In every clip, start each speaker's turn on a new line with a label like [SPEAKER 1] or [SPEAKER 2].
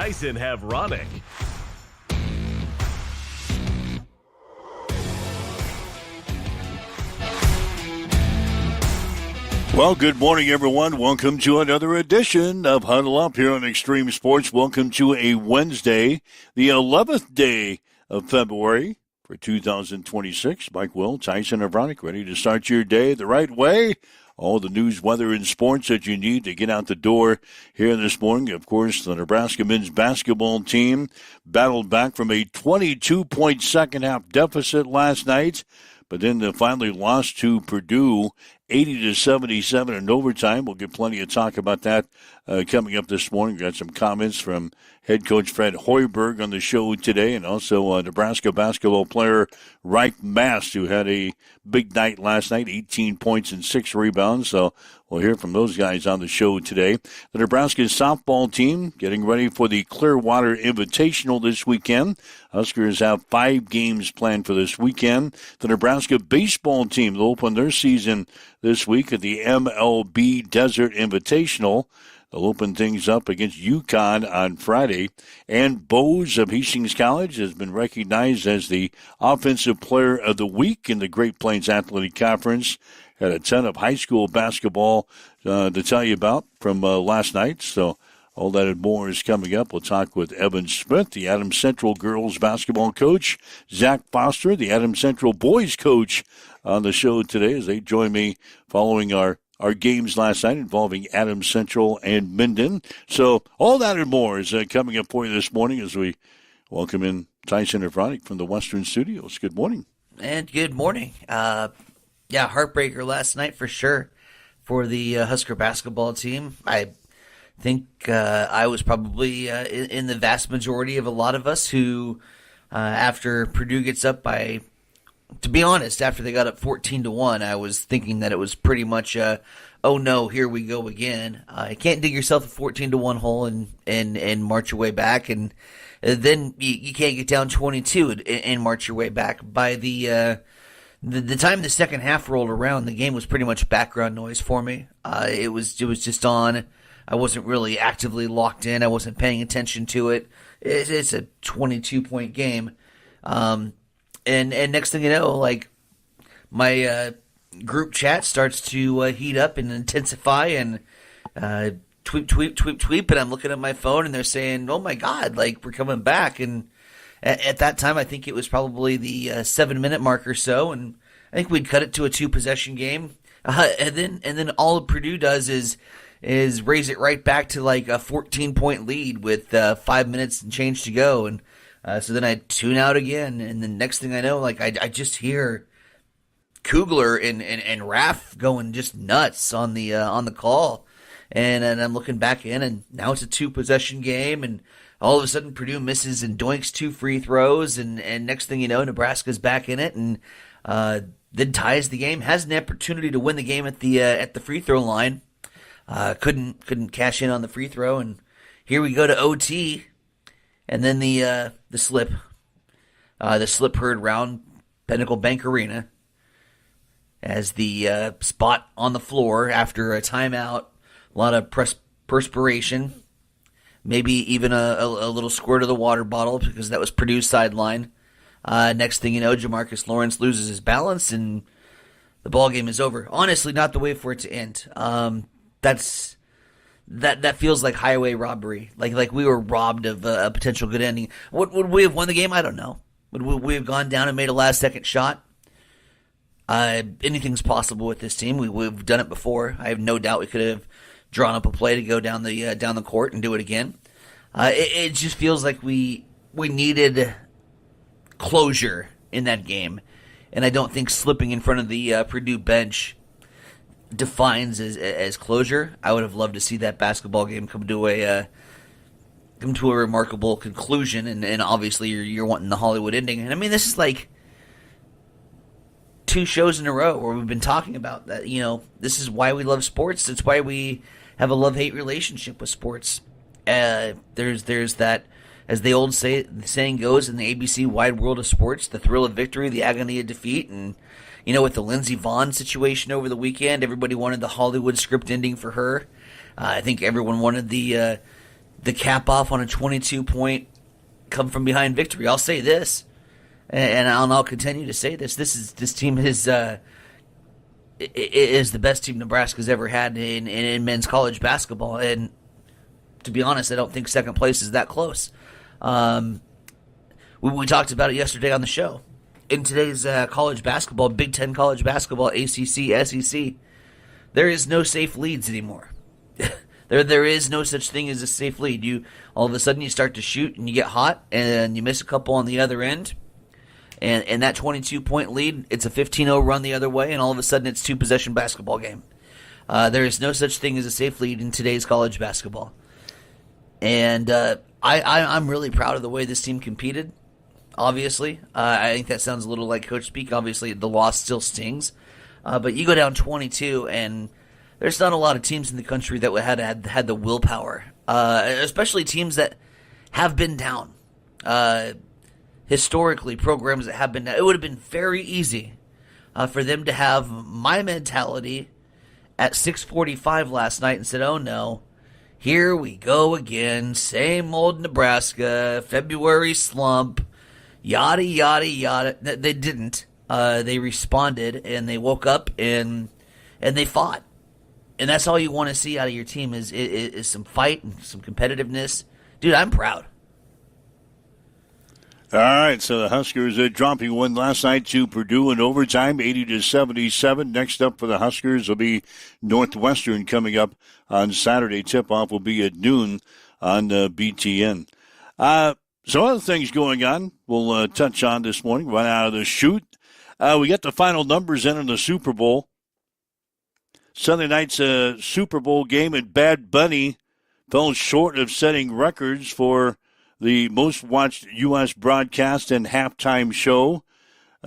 [SPEAKER 1] Tyson Havronic.
[SPEAKER 2] Well, good morning, everyone. Welcome to another edition of Huddle Up here on Extreme Sports. Welcome to a Wednesday, the 11th day of February for 2026. Mike Will, Tyson Havronic, ready to start your day the right way. All the news, weather, and sports that you need to get out the door here this morning. Of course, the Nebraska men's basketball team battled back from a 22-point second-half deficit last night, but then they finally lost to Purdue 80-77 in overtime. We'll get plenty of talk about that coming up this morning. Got some comments from head coach Fred Hoiberg on the show today, and also Nebraska basketball player Reich Mast, who had a big night last night, 18 points and 6 rebounds. So we'll hear from those guys on the show today. The Nebraska softball team getting ready for the Clearwater Invitational this weekend. Huskers have 5 games planned for this weekend. The Nebraska baseball team will open their season this week at the MLB Desert Invitational. They'll open things up against UConn on Friday. And Bose of Hastings College has been recognized as the Offensive Player of the Week in the Great Plains Athletic Conference. Had a ton of high school basketball to tell you about from last night. So all that and more is coming up. We'll talk with Evan Smith, the Adams Central girls basketball coach, Zach Foster, the Adams Central boys coach, on the show today as they join me following our games last night involving Adams Central and Minden. So all that and more is coming up for you this morning as we welcome in Tyson Havronic from the Western Studios. Good morning.
[SPEAKER 3] And good morning. Heartbreaker last night for sure for the Husker basketball team. I think I was probably in the vast majority of a lot of us who, after Purdue gets up by, to be honest, after they got up 14-1, I was thinking that it was pretty much, oh no, here we go again. You can't dig yourself a 14-1 hole and march your way back, and then you can't get down 22 and march your way back. By the time the second half rolled around, the game was pretty much background noise for me. It was just on. I wasn't really actively locked in. I wasn't paying attention to it. It's a 22-point game. And next thing you know, like, my group chat starts to heat up and intensify, and tweet, and I'm looking at my phone, and they're saying, oh my God, like, we're coming back. And at that time, I think it was probably the 7-minute mark or so, and I think we'd cut it to a 2-possession game. And then all Purdue does is raise it right back to like a 14-point lead with 5 minutes and change to go. And so then I tune out again, and the next thing I know, like, I just hear Kugler and Raff going just nuts on the call, and I'm looking back in, and now it's a 2-possession game, and all of a sudden Purdue misses and doinks 2 free throws, and next thing you know, Nebraska's back in it, and then ties the game, has an opportunity to win the game at the free throw line, couldn't cash in on the free throw, and here we go to OT. And then the slip heard round Pinnacle Bank Arena as the spot on the floor after a timeout, a lot of perspiration, maybe even a little squirt of the water bottle because that was Purdue's sideline. Next thing you know, Jamarcus Lawrence loses his balance and the ball game is over. Honestly, not the way for it to end. That feels like highway robbery. Like we were robbed of a potential good ending. Would we have won the game? I don't know. Would we have gone down and made a last-second shot? Anything's possible with this team. We've done it before. I have no doubt we could have drawn up a play to go down the court and do it again. It just feels like we needed closure in that game, and I don't think slipping in front of the Purdue bench defines as closure. I would have loved to see that basketball game come to a remarkable conclusion, and obviously you're wanting the Hollywood ending. And I mean, this is like 2 shows in a row where we've been talking about that. You know, this is why we love sports. It's why we have a love-hate relationship with sports. There's that, as the old saying goes in the ABC wide world of sports, the thrill of victory, the agony of defeat. And, you know, with the Lindsey Vonn situation over the weekend, everybody wanted the Hollywood script ending for her. I think everyone wanted the the cap off on a 22-point come from behind victory. I'll say this, and I'll continue to say this. This team is the best team Nebraska's ever had in men's college basketball, and to be honest, I don't think second place is that close. We talked about it yesterday on the show. In today's college basketball, Big Ten college basketball, ACC, SEC, there is no safe leads anymore. There is no such thing as a safe lead. You all of a sudden you start to shoot and you get hot and you miss a couple on the other end, and that 22-point lead, it's a 15-0 run the other way, and all of a sudden it's two-possession basketball game. There is no such thing as a safe lead in today's college basketball, and I'm really proud of the way this team competed. Obviously, I think that sounds a little like coach speak. Obviously, the loss still stings, but you go down 22 and there's not a lot of teams in the country that had the willpower, especially teams that have been down. Historically, programs that have been down. It would have been very easy for them to have my mentality at 6:45 last night and said, oh no, here we go again, same old Nebraska, February slump, yada, yada, yada. They didn't. They responded, and they woke up, and they fought. And that's all you want to see out of your team is some fight and some competitiveness. Dude, I'm proud.
[SPEAKER 2] All right, so the Huskers dropping one last night to Purdue in overtime, 80-77. Next up for the Huskers will be Northwestern coming up on Saturday. Tip-off will be at noon on BTN. Some other things going on we'll touch on this morning, right out of the chute. We got the final numbers in on the Super Bowl. Sunday night's Super Bowl game at Bad Bunny fell short of setting records for the most watched U.S. broadcast and halftime show.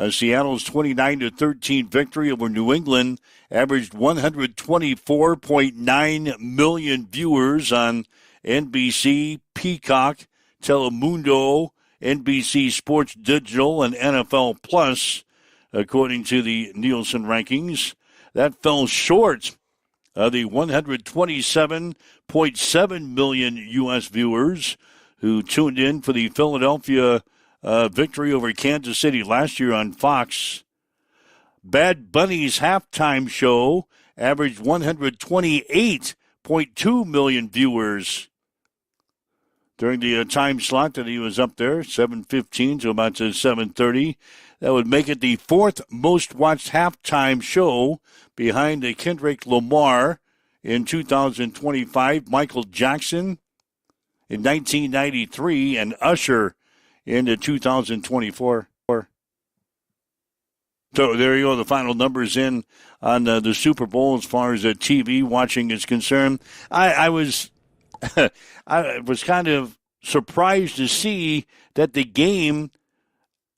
[SPEAKER 2] Seattle's 29-13 victory over New England averaged 124.9 million viewers on NBC, Peacock, Telemundo, NBC Sports Digital, and NFL Plus, according to the Nielsen rankings. That fell short of the 127.7 million U.S. viewers who tuned in for the Philadelphia victory over Kansas City last year on Fox. Bad Bunny's halftime show averaged 128.2 million viewers during the time slot that he was up there, 7:15 to about 7:30. That would make it the fourth most watched halftime show behind the Kendrick Lamar in 2025, Michael Jackson in 1993, and Usher in 2024. So there you go, the final numbers in on the Super Bowl as far as TV watching is concerned. I was I was kind of surprised to see that the game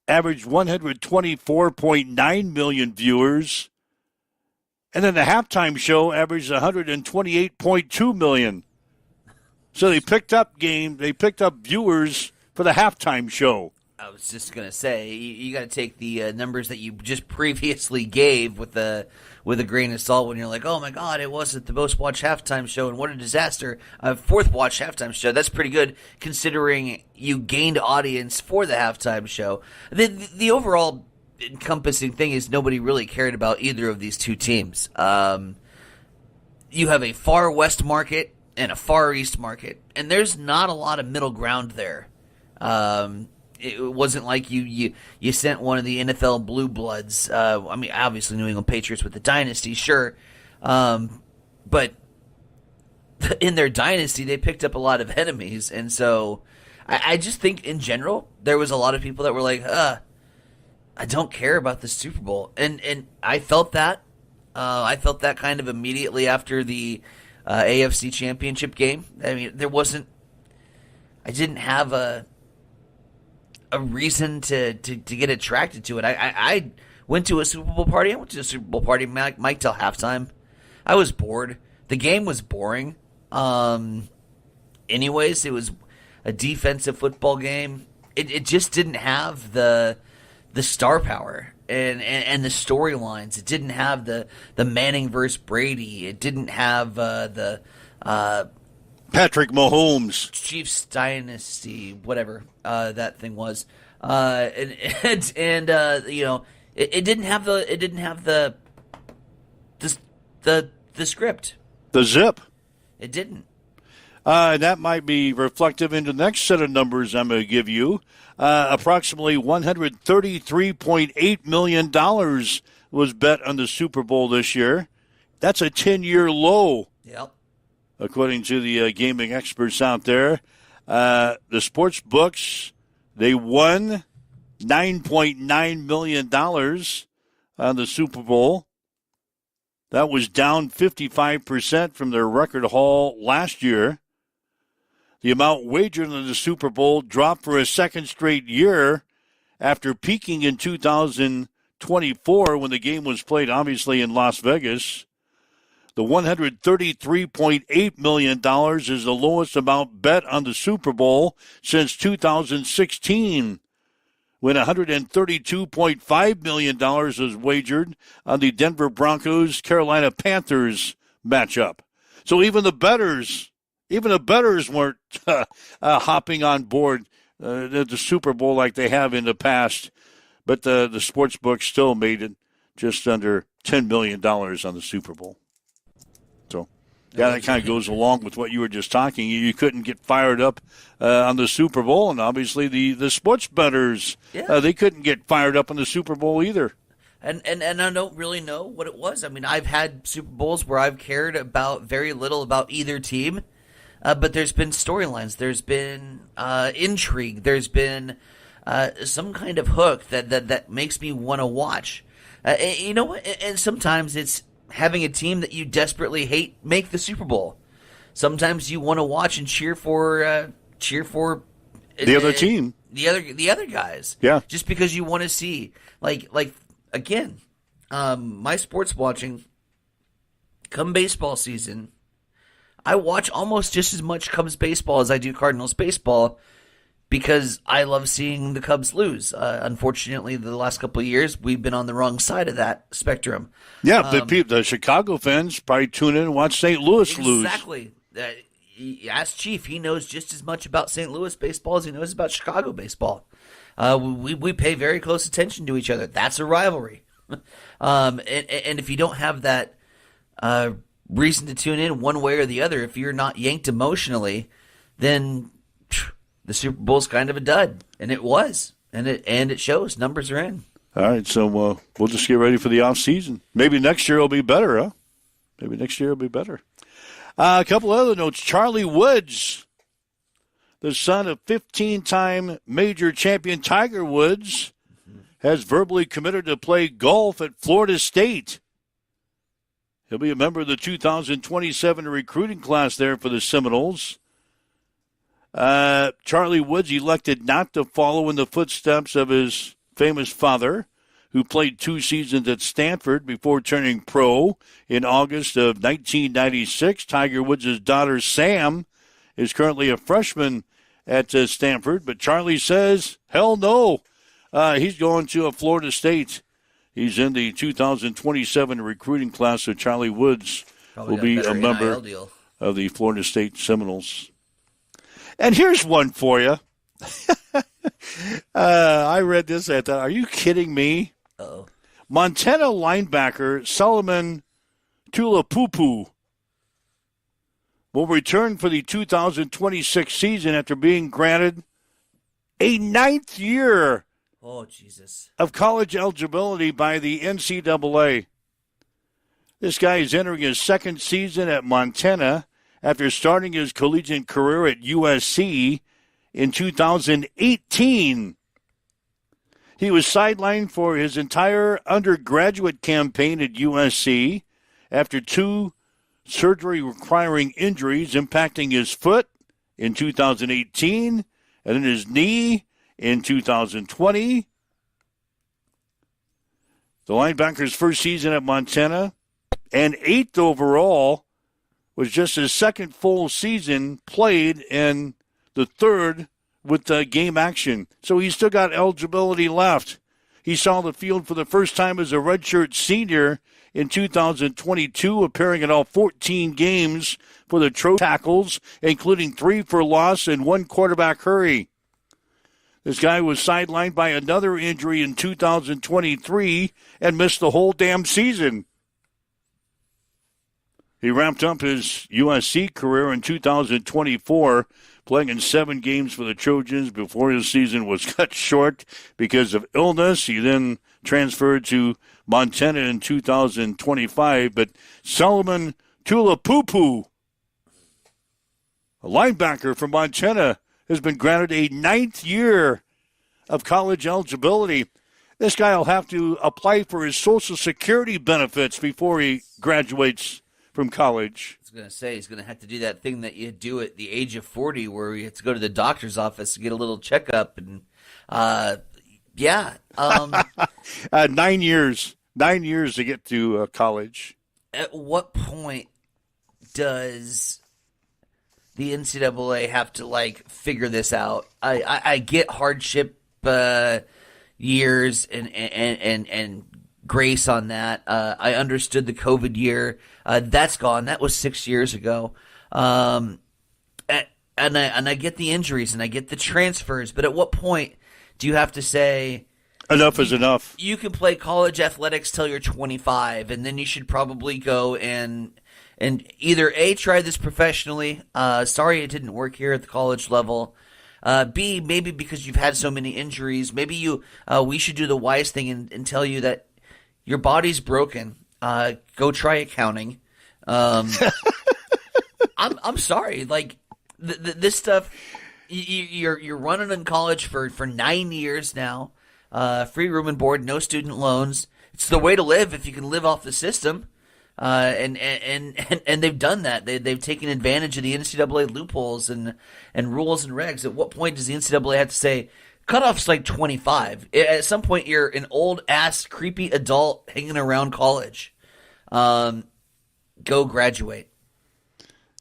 [SPEAKER 2] averaged 124.9 million viewers, and then the halftime show averaged 128.2 million. So they picked up viewers for the halftime show.
[SPEAKER 3] I was just gonna say you got to take the numbers that you just previously gave with a grain of salt when you're like, oh my God, it wasn't the most watched halftime show, and what a disaster! Fourth watched halftime show. That's pretty good considering you gained audience for the halftime show. The overall encompassing thing is nobody really cared about either of these two teams. You have a far west market and a far east market, and there's not a lot of middle ground there. It wasn't like you sent one of the NFL blue bloods. I mean, obviously New England Patriots with the dynasty, sure. But in their dynasty, they picked up a lot of enemies. And so I just think in general, there was a lot of people that were like, I don't care about the Super Bowl. And I felt that. I felt that kind of immediately after the AFC Championship game. I mean, I didn't have a reason to get attracted to it. I went to a Super Bowl party. I went to a Super Bowl party, Mike, till halftime. I was bored. The game was boring. Anyways, it was a defensive football game. It just didn't have the star power and the storylines. It didn't have the Manning versus Brady. It didn't have the
[SPEAKER 2] Patrick Mahomes.
[SPEAKER 3] Chiefs dynasty, whatever that thing was, it didn't have the script.
[SPEAKER 2] The zip.
[SPEAKER 3] It didn't.
[SPEAKER 2] That might be reflective in the next set of numbers I'm going to give you. Approximately $133.8 million was bet on the Super Bowl this year. That's a 10-year low.
[SPEAKER 3] Yep.
[SPEAKER 2] According to the gaming experts out there. The sports books, they won $9.9 million on the Super Bowl. That was down 55% from their record haul last year. The amount wagered on the Super Bowl dropped for a second straight year after peaking in 2024 when the game was played, obviously, in Las Vegas. The $133.8 million is the lowest amount bet on the Super Bowl since 2016, when $132.5 million was wagered on the Denver Broncos-Carolina Panthers matchup. So even the bettors weren't hopping on board the Super Bowl like they have in the past. But the sports book still made it just under $10 million on the Super Bowl. So, yeah, that kind of goes along with what you were just talking. You couldn't get fired up on the Super Bowl, and obviously the sports bettors, they couldn't get fired up on the Super Bowl either.
[SPEAKER 3] And I don't really know what it was. I mean, I've had Super Bowls where I've cared about very little about either team, but there's been storylines, there's been intrigue, there's been some kind of hook that makes me want to watch. You know what? And sometimes it's having a team that you desperately hate make the Super Bowl. Sometimes you want to watch and cheer for
[SPEAKER 2] the other team,
[SPEAKER 3] the other guys.
[SPEAKER 2] Yeah,
[SPEAKER 3] just because you want to see like again, my sports watching. Come baseball season, I watch almost just as much Cubs baseball as I do Cardinals baseball, because I love seeing the Cubs lose. Unfortunately, the last couple of years, we've been on the wrong side of that spectrum.
[SPEAKER 2] Yeah, the Chicago fans probably tune in and watch St. Louis lose.
[SPEAKER 3] Exactly. Ask Chief. He knows just as much about St. Louis baseball as he knows about Chicago baseball. We pay very close attention to each other. That's a rivalry. And if you don't have that reason to tune in one way or the other, if you're not yanked emotionally, then the Super Bowl's kind of a dud, and it was, and it shows. Numbers are in.
[SPEAKER 2] All right, so we'll just get ready for the off season. Maybe next year will be better, huh? Maybe next year will be better. A couple other notes. Charlie Woods, the son of 15-time major champion Tiger Woods, has verbally committed to play golf at Florida State. He'll be a member of the 2027 recruiting class there for the Seminoles. Charlie Woods elected not to follow in the footsteps of his famous father, who played 2 seasons at Stanford before turning pro in August of 1996. Tiger Woods' daughter, Sam, is currently a freshman at Stanford, but Charlie says, hell no. He's going to Florida State. He's in the 2027 recruiting class, so Charlie Woods will be a member of the Florida State Seminoles. And here's one for you. I read this. I thought, are you kidding me?
[SPEAKER 3] Uh-oh.
[SPEAKER 2] Montana linebacker Solomon Tuipulotu will return for the 2026 season after being granted a 9th year of college eligibility by the NCAA. This guy is entering his 2nd season at Montana after starting his collegiate career at USC in 2018. He was sidelined for his entire undergraduate campaign at USC after 2 surgery-requiring injuries impacting his foot in 2018 and then his knee in 2020. The linebacker's first season at Montana and 8th overall was just his 2nd full season played and the 3rd with game action. So he's still got eligibility left. He saw the field for the first time as a redshirt senior in 2022, appearing in all 14 games for the tackles, including 3 for loss and 1 quarterback hurry. This guy was sidelined by another injury in 2023 and missed the whole damn season. He wrapped up his USC career in 2024, playing in 7 games for the Trojans before his season was cut short because of illness. He then transferred to Montana in 2025. But Solomon Tuipulotu, a linebacker from Montana, has been granted a 9th year of college eligibility. This guy will have to apply for his Social Security benefits before he graduates from college.
[SPEAKER 3] I was going to say, he's going to have to do that thing that you do at the age of 40 where you have to go to the doctor's office to get a little checkup. And,
[SPEAKER 2] 9 years. 9 years to get to college.
[SPEAKER 3] At what point does the NCAA have to, figure this out? I get hardship years and grace on that. I understood the COVID year. That's gone. That was 6 years ago. And I get the injuries and I get the transfers, but at what point do you have to say
[SPEAKER 2] enough is enough? You
[SPEAKER 3] can play college athletics till you're 25, and then you should probably go and either A, try this professionally. Sorry it didn't work here at the college level. B, maybe because you've had so many injuries, maybe we should do the wise thing and tell you that your body's broken. Go try accounting. I'm sorry. This stuff, you're running in college for 9 years now. Free room and board, no student loans. It's the way to live if you can live off the system. And they've done that. They've taken advantage of the NCAA loopholes and rules and regs. At what point does the NCAA have to say, cutoff's 25? At some point, you're an old-ass, creepy adult hanging around college. Go graduate.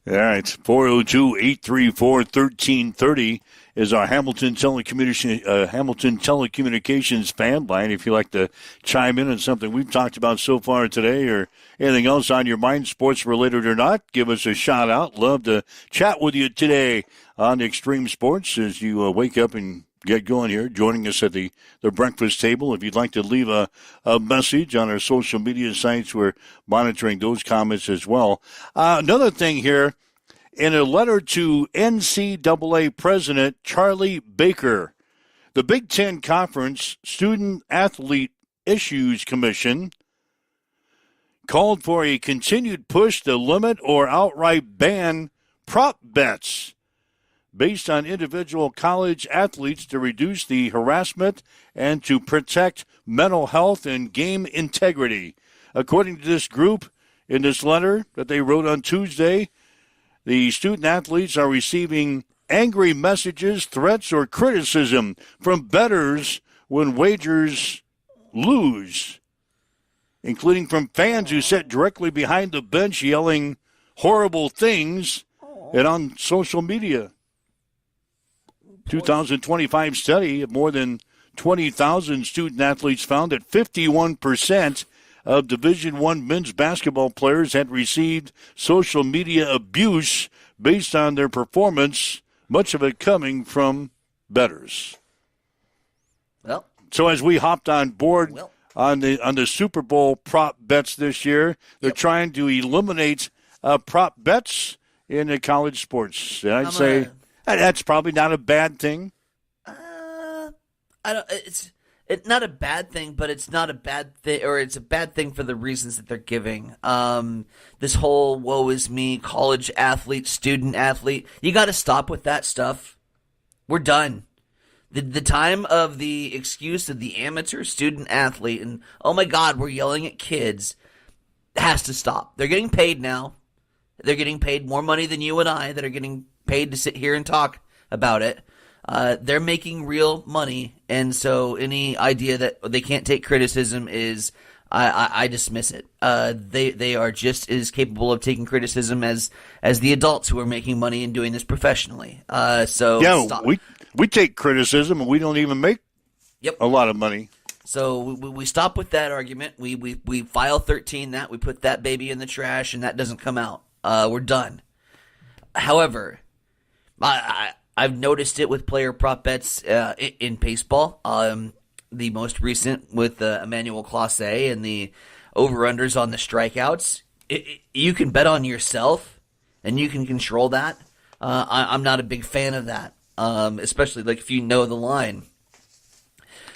[SPEAKER 2] All right, 402-834-1330 is our Hamilton Telecommunications fan line. If you'd like to chime in on something we've talked about so far today or anything else on your mind, sports related or not, give us a shout out. Love to chat with you today on Extreme Sports as you wake up and get going here, joining us at the breakfast table. If you'd like to leave a message on our social media sites, we're monitoring those comments as well. Another thing here, in a letter to NCAA President Charlie Baker, the Big Ten Conference Student Athlete Issues Commission called for a continued push to limit or outright ban prop bets based on individual college athletes to reduce the harassment and to protect mental health and game integrity. According to this group, in this letter that they wrote on Tuesday, the student athletes are receiving angry messages, threats, or criticism from bettors when wagers lose, including from fans who sit directly behind the bench yelling horrible things and on social media. 2025 study of more than 20,000 student athletes found that 51% of Division I men's basketball players had received social media abuse based on their performance, much of it coming from bettors.
[SPEAKER 3] Well,
[SPEAKER 2] so as we hopped on board on the Super Bowl prop bets this year, they're trying to eliminate prop bets in the college sports. And I'd say that's probably not a bad thing.
[SPEAKER 3] It's not a bad thing, but it's not a bad thing, or it's a bad thing for the reasons that they're giving. This whole woe is me, college athlete, student athlete, you got to stop with that stuff. We're done. The time of the excuse of the amateur student athlete and, oh my God, we're yelling at kids, has to stop. They're getting paid now. They're getting paid more money than you and I that are getting paid to sit here and talk about it. They're making real money, and so any idea that they can't take criticism is, I dismiss it. They are just as capable of taking criticism as the adults who are making money and doing this professionally. So
[SPEAKER 2] yeah, stop. We take criticism and we don't even make a lot of money.
[SPEAKER 3] So we stop with that argument. We file 13 that, we put that baby in the trash, and that doesn't come out. We're done. However, I've noticed it with player prop bets in baseball. The most recent with Emmanuel Clase and the over-unders on the strikeouts. You can bet on yourself, and you can control that. I'm not a big fan of that, especially like if you know the line.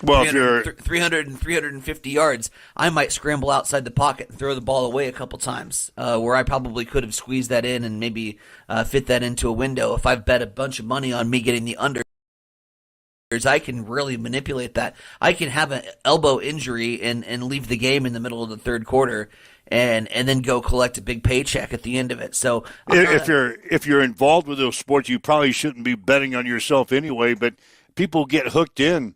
[SPEAKER 2] Well, if you're
[SPEAKER 3] 300 and 350 yards, I might scramble outside the pocket and throw the ball away a couple times, where I probably could have squeezed that in and maybe fit that into a window. If I've bet a bunch of money on me getting the under, I can really manipulate that. I can have an elbow injury and leave the game in the middle of the third quarter and then go collect a big paycheck at the end of it. So
[SPEAKER 2] if you're involved with those sports, you probably shouldn't be betting on yourself anyway. But people get hooked in.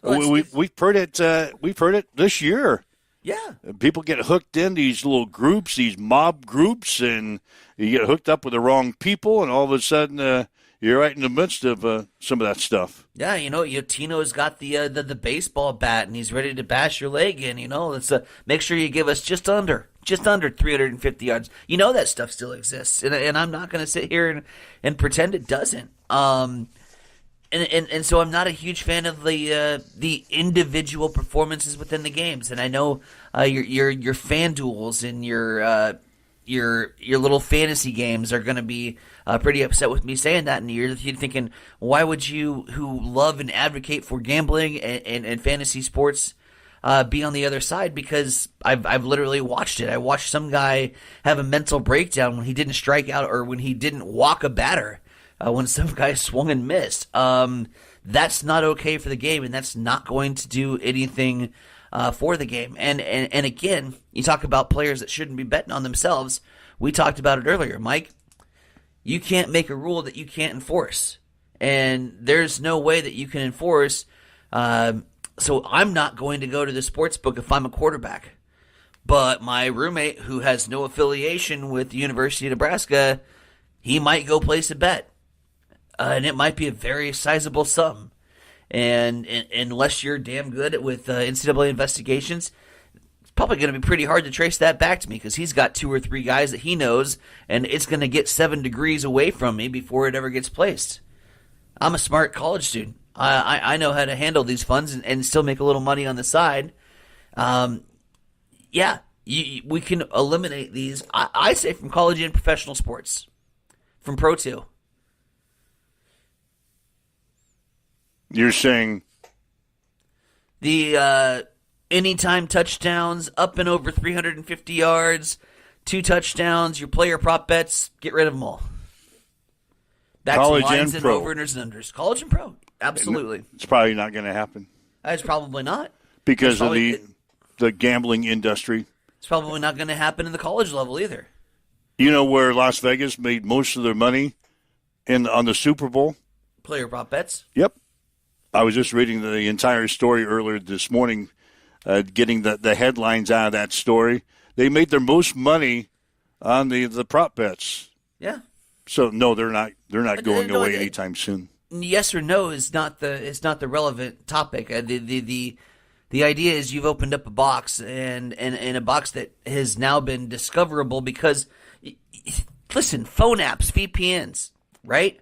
[SPEAKER 2] We've heard it. We've heard it this year.
[SPEAKER 3] Yeah,
[SPEAKER 2] people get hooked in these little groups, these mob groups, and you get hooked up with the wrong people, and all of a sudden you're right in the midst of some of that stuff.
[SPEAKER 3] Yeah, Tino's got the baseball bat, and he's ready to bash your leg in. Let's make sure you give us just under 350 yards. That stuff still exists, and I'm not going to sit here and pretend it doesn't. And so I'm not a huge fan of the individual performances within the games, and I know your fan duels and your little fantasy games are going to be pretty upset with me saying that, and you're thinking, why would you, who love and advocate for gambling and fantasy sports, be on the other side? Because I've literally watched it. I watched some guy have a mental breakdown when he didn't strike out or when he didn't walk a batter. When some guy swung and missed. That's not okay for the game, and that's not going to do anything for the game. And again, you talk about players that shouldn't be betting on themselves. We talked about it earlier, Mike. You can't make a rule that you can't enforce. And there's no way that you can enforce. So I'm not going to go to the sports book if I'm a quarterback. But my roommate, who has no affiliation with the University of Nebraska, he might go place a bet. And it might be a very sizable sum. And unless you're damn good with NCAA investigations, it's probably going to be pretty hard to trace that back to me because he's got 2 or 3 guys that he knows, and it's going to get 7 degrees away from me before it ever gets placed. I'm a smart college student. I know how to handle these funds and still make a little money on the side. We can eliminate these, I say, from college and professional sports, from Pro 2.
[SPEAKER 2] You're saying
[SPEAKER 3] the anytime touchdowns, up and over 350 yards, 2 touchdowns, your player prop bets, get rid of them all. Back
[SPEAKER 2] college
[SPEAKER 3] to lines
[SPEAKER 2] and pro.
[SPEAKER 3] Over-unders and unders. College and pro, absolutely.
[SPEAKER 2] It's probably not going to happen.
[SPEAKER 3] It's probably not.
[SPEAKER 2] Because of the gambling industry.
[SPEAKER 3] It's probably not going to happen in the college level either.
[SPEAKER 2] You know where Las Vegas made most of their money on the Super Bowl?
[SPEAKER 3] Player prop bets?
[SPEAKER 2] Yep. I was just reading the entire story earlier this morning, getting the headlines out of that story. They made their most money on the prop bets.
[SPEAKER 3] Yeah.
[SPEAKER 2] So no, they're not going away anytime soon.
[SPEAKER 3] Yes or no is not the relevant topic. The idea is you've opened up a box and a box that has now been discoverable because, listen, phone apps, VPNs, right?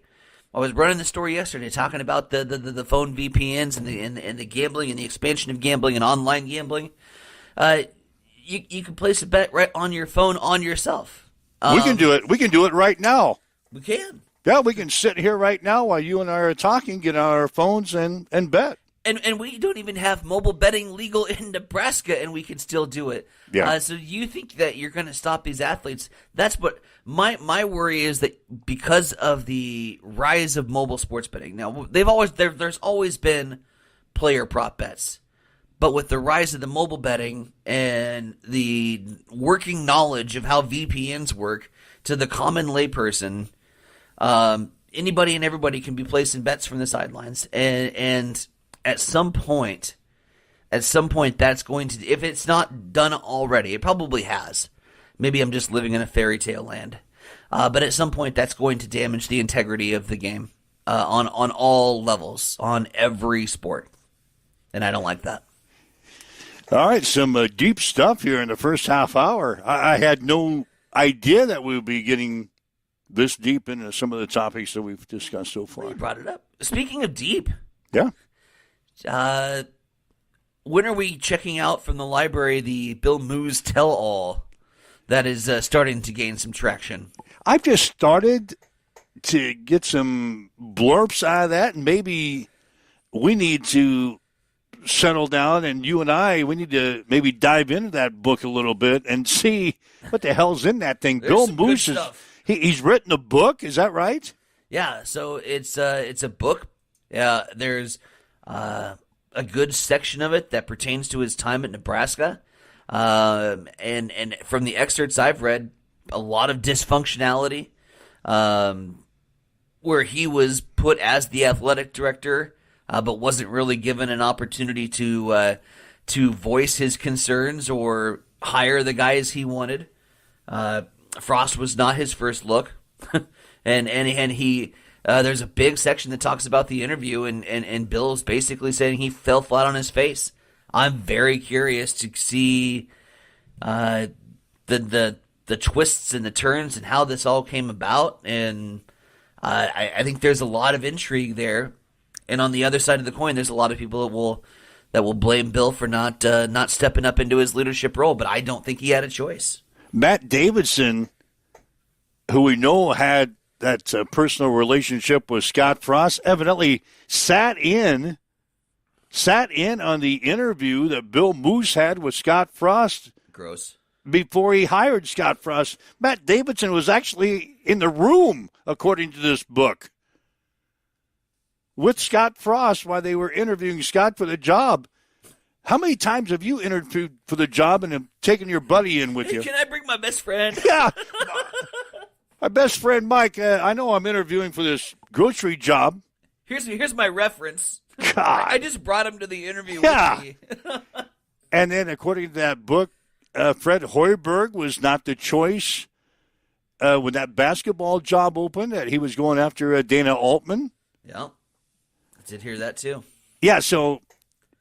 [SPEAKER 3] I was running the story yesterday talking about the phone VPNs and the gambling and the expansion of gambling and online gambling. You can place a bet right on your phone on yourself.
[SPEAKER 2] We can do it. We can do it right now.
[SPEAKER 3] We can.
[SPEAKER 2] Yeah, we can sit here right now while you and I are talking, get on our phones and bet.
[SPEAKER 3] And we don't even have mobile betting legal in Nebraska, and we can still do it.
[SPEAKER 2] Yeah.
[SPEAKER 3] So you think that you're going to stop these athletes? That's what my worry is, that because of the rise of mobile sports betting. Now there's always been player prop bets, but with the rise of the mobile betting and the working knowledge of how VPNs work to the common layperson, anybody and everybody can be placing bets from the sidelines, and at some point, that's going to, if it's not done already, it probably has. Maybe I'm just living in a fairy tale land. But at some point, that's going to damage the integrity of the game on all levels, on every sport. And I don't like that.
[SPEAKER 2] All right, some deep stuff here in the first half hour. I had no idea that we would be getting this deep into some of the topics that we've discussed so far.
[SPEAKER 3] You brought it up. Speaking of deep,
[SPEAKER 2] Yeah.
[SPEAKER 3] when are we checking out from the library the Bill Moos tell-all that is starting to gain some traction?
[SPEAKER 2] I've just started to get some blurbs out of that, and maybe we need to settle down, and you and we need to maybe dive into that book a little bit and see what the hell's in that thing.
[SPEAKER 3] There's
[SPEAKER 2] Bill
[SPEAKER 3] some good
[SPEAKER 2] Moos
[SPEAKER 3] stuff.
[SPEAKER 2] he's written a book, is that right?
[SPEAKER 3] Yeah, so it's a book. There's a good section of it that pertains to his time at Nebraska, and from the excerpts I've read, a lot of dysfunctionality, where he was put as the athletic director, but wasn't really given an opportunity to voice his concerns or hire the guys he wanted. Frost was not his first look, and he there's a big section that talks about the interview, and Bill's basically saying he fell flat on his face. I'm very curious to see the twists and the turns and how this all came about, and I think there's a lot of intrigue there. And on the other side of the coin, there's a lot of people that will blame Bill for not stepping up into his leadership role, but I don't think he had a choice. Matt
[SPEAKER 2] Davidson, who we know had that personal relationship with Scott Frost, evidently sat in on the interview that Bill Moos had with Scott Frost.
[SPEAKER 3] Gross.
[SPEAKER 2] Before he hired Scott Frost. Matt Davidson was actually in the room, according to this book, with Scott Frost while they were interviewing Scott for the job. How many times have you interviewed for the job and have taken your buddy in with you?
[SPEAKER 3] Can I bring my best friend?
[SPEAKER 2] Yeah. My best friend, Mike, I know I'm interviewing for this grocery job.
[SPEAKER 3] Here's my reference.
[SPEAKER 2] God.
[SPEAKER 3] I just brought him to the interview
[SPEAKER 2] Yeah.
[SPEAKER 3] with me.
[SPEAKER 2] And then, according to that book, Fred Hoiberg was not the choice when that basketball job opened, that he was going after Dana Altman.
[SPEAKER 3] Yeah. I did hear that too.
[SPEAKER 2] Yeah, so,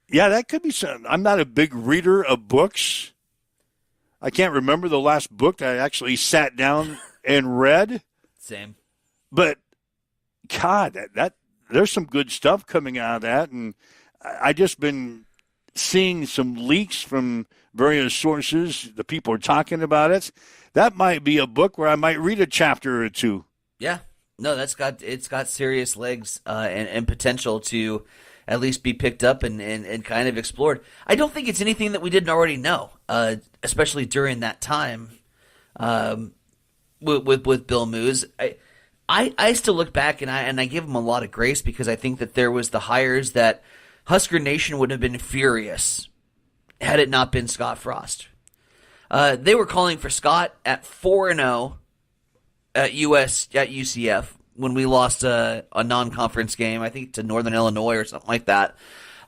[SPEAKER 2] that could be something. I'm not a big reader of books. I can't remember the last book that I actually sat down and read.
[SPEAKER 3] Same.
[SPEAKER 2] But, God, that there's some good stuff coming out of that, and I just been seeing some leaks from various sources. The people are talking about it. That might be a book where I might read a chapter or two.
[SPEAKER 3] Yeah. No, it's got serious legs and potential to at least be picked up and kind of explored. I don't think it's anything that we didn't already know, especially during that time with Bill Moos. I still look back and I give him a lot of grace, because I think that there was the hires that Husker Nation would have been furious had it not been Scott Frost. They were calling for Scott at 4-0 at UCF when we lost a non-conference game, I think to Northern Illinois or something like that.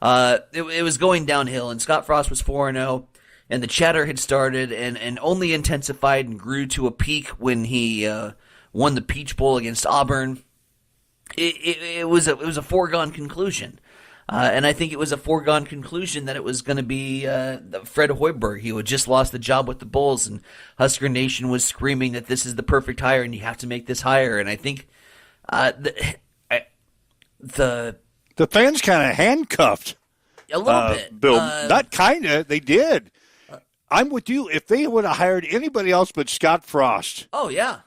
[SPEAKER 3] It was going downhill, and Scott Frost was 4-0, and the chatter had started and only intensified and grew to a peak when he won the Peach Bowl against Auburn. It was a foregone conclusion. And I think it was a foregone conclusion that it was going to be Fred Hoiberg. He had just lost the job with the Bulls, and Husker Nation was screaming that this is the perfect hire and you have to make this hire. And I think the
[SPEAKER 2] fans kind of handcuffed
[SPEAKER 3] a little bit.
[SPEAKER 2] Bill. Not kind of. They did. I'm with you. If they would have hired anybody else but Scott Frost.
[SPEAKER 3] Oh, yeah.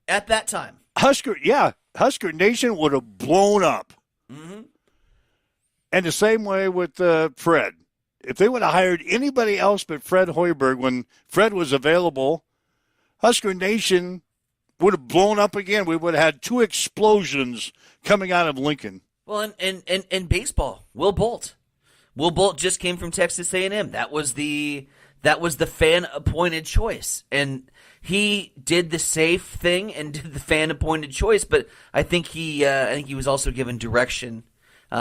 [SPEAKER 3] At that time.
[SPEAKER 2] Husker Nation would have blown up.
[SPEAKER 3] Mm-hmm.
[SPEAKER 2] And the same way with Fred. If they would have hired anybody else but Fred Hoiberg when Fred was available, Husker Nation would have blown up again. We would have had two explosions coming out of Lincoln.
[SPEAKER 3] Well, and baseball, Will Bolt. Will Bolt just came from Texas A&M. That was the fan-appointed choice. And he did the safe thing and did the fan-appointed choice, but I think he was also given direction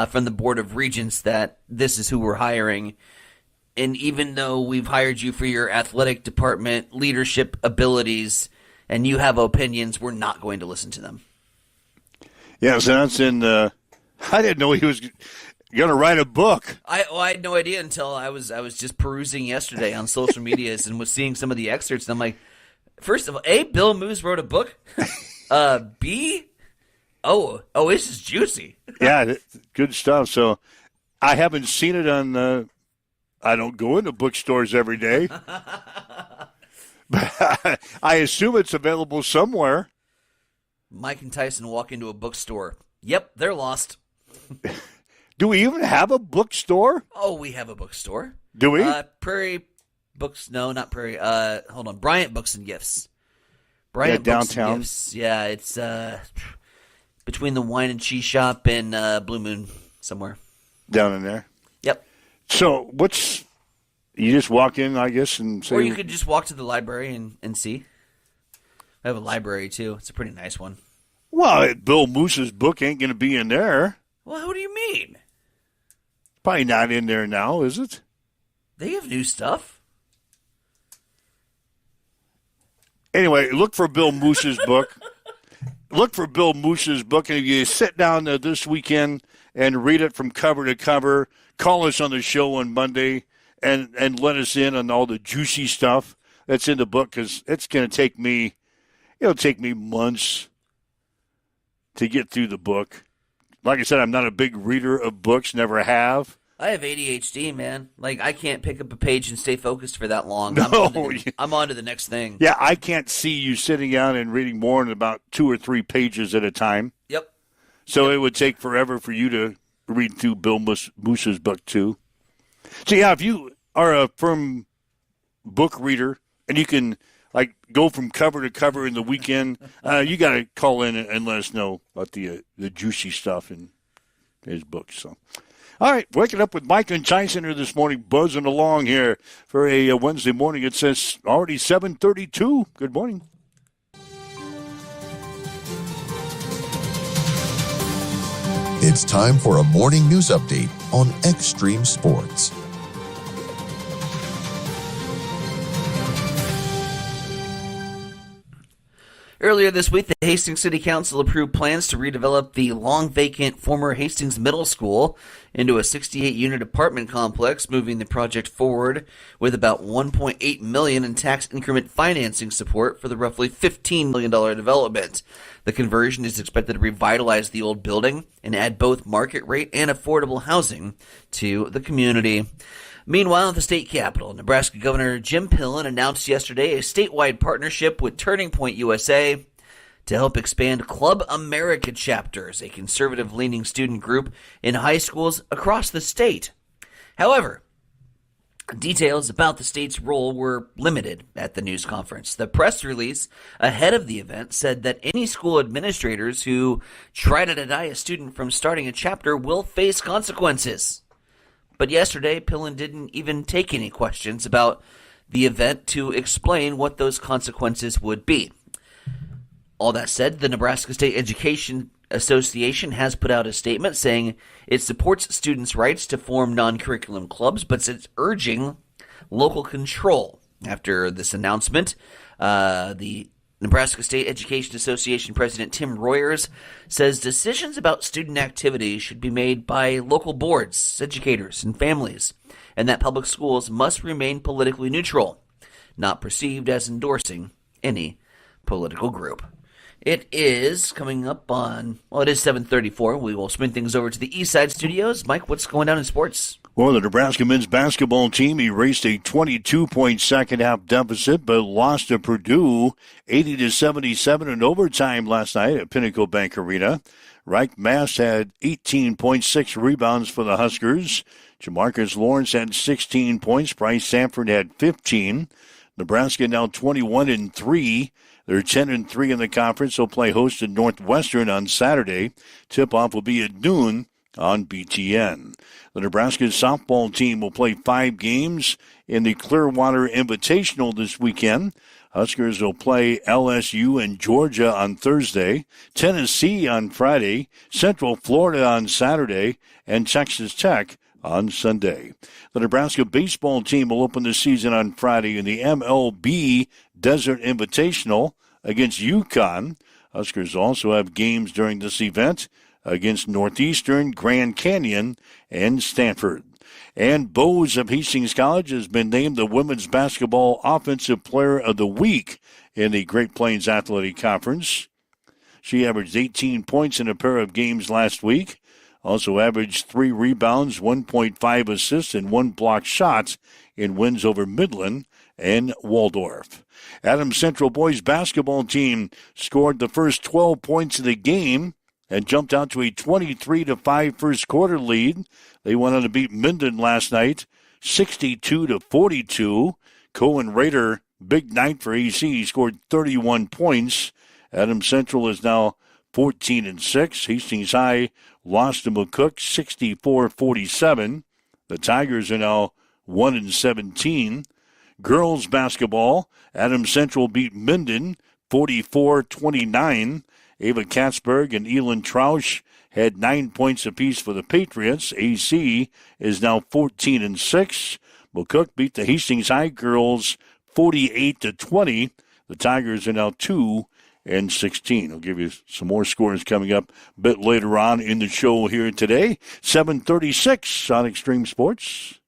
[SPEAKER 3] from the Board of Regents that this is who we're hiring. And even though we've hired you for your athletic department leadership abilities and you have opinions, we're not going to listen to them.
[SPEAKER 2] Yeah, so that's in I didn't know he was You're going to write a book.
[SPEAKER 3] I had no idea until I was just perusing yesterday on social medias and was seeing some of the excerpts. And I'm like, first of all, A, Bill Moose wrote a book. B, this is juicy.
[SPEAKER 2] Yeah, good stuff. So I haven't seen it on. I don't go into bookstores every day, but I assume it's available somewhere.
[SPEAKER 3] Mike and Tyson walk into a bookstore. Yep, they're lost.
[SPEAKER 2] Do we even have a bookstore?
[SPEAKER 3] Oh, we have a bookstore.
[SPEAKER 2] Do we?
[SPEAKER 3] Prairie Books. No, not Prairie. Hold on. Bryant Books and Gifts. Bryant
[SPEAKER 2] Yeah,
[SPEAKER 3] Books
[SPEAKER 2] downtown.
[SPEAKER 3] and Gifts. Yeah, it's between the Wine and Cheese Shop and Blue Moon somewhere.
[SPEAKER 2] Down in there.
[SPEAKER 3] Yep.
[SPEAKER 2] So you just walk in, I guess, and say.
[SPEAKER 3] Or you could just walk to the library and see. I have a library, too. It's a pretty nice one.
[SPEAKER 2] Well, Bill Moose's book ain't going to be in there.
[SPEAKER 3] Well, what do you mean?
[SPEAKER 2] Probably not in there now, is it?
[SPEAKER 3] They have new stuff.
[SPEAKER 2] Anyway, look for Bill Moose's book. Look for Bill Moose's book, and if you sit down this weekend and read it from cover to cover, call us on the show on Monday and let us in on all the juicy stuff that's in the book, because it's going to take me, it'll take me months to get through the book. Like I said, I'm not a big reader of books, never have.
[SPEAKER 3] I have ADHD, man. Like, I can't pick up a page and stay focused for that long.
[SPEAKER 2] No,
[SPEAKER 3] I'm on to the next thing.
[SPEAKER 2] Yeah, I can't see you sitting down and reading more than about 2 or 3 pages at a time.
[SPEAKER 3] Yep.
[SPEAKER 2] So it would take forever for you to read through Bill Moose's book, too. So, yeah, if you are a firm book reader and you can, like, go from cover to cover in the weekend, you got to call in and let us know about the juicy stuff in his book. So, all right, waking up with Mike and Tyson here this morning, buzzing along here for a Wednesday morning. It says already 7:32. Good morning.
[SPEAKER 1] It's time for a morning news update on Extreme Sports.
[SPEAKER 3] Earlier this week, the Hastings City Council approved plans to redevelop the long-vacant former Hastings Middle School into a 68-unit apartment complex, moving the project forward with about $1.8 million in tax increment financing support for the roughly $15 million development. The conversion is expected to revitalize the old building and add both market rate and affordable housing to the community. Meanwhile, at the state capitol, Nebraska Governor Jim Pillen announced yesterday a statewide partnership with Turning Point USA to help expand Club America chapters, a conservative-leaning student group in high schools across the state. However, details about the state's role were limited at the news conference. The press release ahead of the event said that any school administrators who try to deny a student from starting a chapter will face consequences. But yesterday, Pillen didn't even take any questions about the event to explain what those consequences would be. All that said, the Nebraska State Education Association has put out a statement saying it supports students' rights to form non-curriculum clubs, but it's urging local control. After this announcement, the Nebraska State Education Association President Tim Royers says decisions about student activity should be made by local boards, educators, and families, and that public schools must remain politically neutral, not perceived as endorsing any political group. It is coming up on, it is 7:34. We will spin things over to the East Side Studios. Mike, what's going down in sports?
[SPEAKER 2] Well, the Nebraska men's basketball team erased a 22-point second-half deficit, but lost to Purdue 80-77 in overtime last night at Pinnacle Bank Arena. Reich Mast had 18.6 rebounds for the Huskers. Jamarcus Lawrence had 16 points. Bryce Sanford had 15. Nebraska now 21-3. They're 10-3 in the conference. They'll play host to Northwestern on Saturday. Tip-off will be at noon on BTN. The Nebraska softball team will play 5 games in the Clearwater Invitational this weekend. Huskers will play LSU and Georgia on Thursday, Tennessee on Friday, Central Florida on Saturday, and Texas Tech on Sunday. The Nebraska baseball team will open the season on Friday in the MLB Desert Invitational against UConn. Huskers also have games during this event against Northeastern, Grand Canyon, and Stanford. And Bowes of Hastings College has been named the Women's Basketball Offensive Player of the Week in the Great Plains Athletic Conference. She averaged 18 points in a pair of games last week. Also averaged 3 rebounds, 1.5 assists, and 1 block shot in wins over Midland and Waldorf. Adams Central boys basketball team scored the first 12 points of the game and jumped out to a 23-5 first quarter lead. They went on to beat Minden last night, 62-42. Cohen Rader, big night for AC. He scored 31 points. Adams Central is now 14-6. Hastings High lost to McCook 64-47. The Tigers are now 1-17. Girls basketball, Adams Central beat Minden 44-29. Ava Katzberg and Elin Trausch had 9 points apiece for the Patriots. AC is now 14-6. McCook beat the Hastings High girls 48-20. The Tigers are now 2-16. I'll give you some more scores coming up a bit later on in the show here today. 7:36 on Extreme Sports.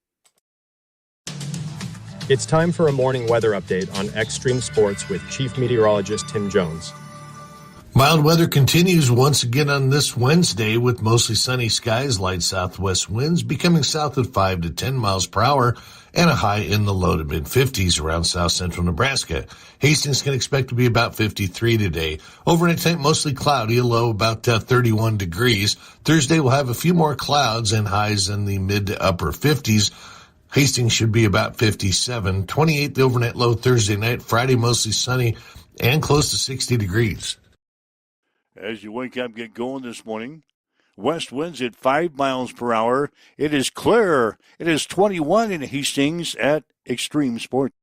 [SPEAKER 4] It's time for a morning weather update on Extreme Sports with Chief Meteorologist Tim Jones.
[SPEAKER 5] Mild weather continues once again on this Wednesday with mostly sunny skies, light southwest winds becoming south of 5 to 10 miles per hour, and a high in the low to mid-50s around south central Nebraska. Hastings can expect to be about 53 today. Overnight tonight, mostly cloudy, a low about 31 degrees. Thursday will have a few more clouds and highs in the mid to upper 50s. Hastings should be about 57. 28 the overnight low Thursday night. Friday, mostly sunny and close to 60 degrees.
[SPEAKER 2] As you wake up, get going this morning. West winds at 5 miles per hour. It is clear. It is 21 in Hastings at Extreme Sport.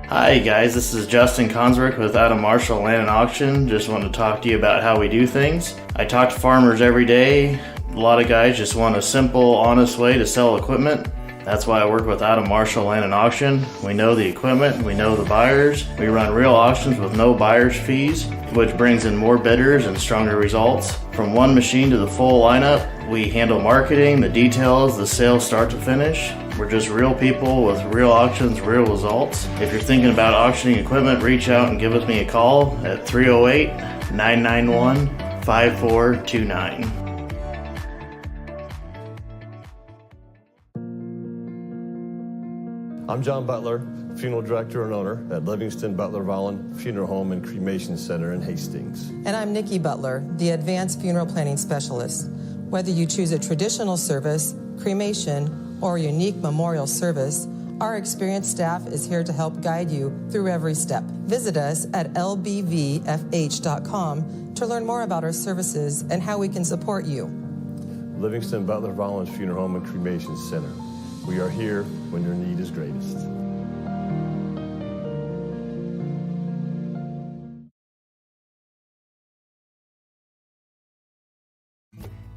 [SPEAKER 6] Hi guys, this is Justin Consrick with Adam Marshall Land and Auction. Just want to talk to you about how we do things. I talk to farmers every day. A lot of guys just want a simple, honest way to sell equipment. That's why I work with Adam Marshall Land and Auction. We know the equipment, we know the buyers. We run real auctions with no buyer's fees, which brings in more bidders and stronger results. From one machine to the full lineup, we handle marketing, the details, the sales start to finish. We're just real people with real auctions, real results. If you're thinking about auctioning equipment, reach out and give me a call at 308-991-5429.
[SPEAKER 7] I'm John Butler, Funeral Director and Owner at Livingston Butler Volland Funeral Home and Cremation Center in Hastings.
[SPEAKER 8] And I'm Nikki Butler, the Advanced Funeral Planning Specialist. Whether you choose a traditional service, cremation, or a unique memorial service, our experienced staff is here to help guide you through every step. Visit us at lbvfh.com to learn more about our services and how we can support you.
[SPEAKER 7] Livingston Butler Volland Funeral Home and Cremation Center. We are here when your need is greatest.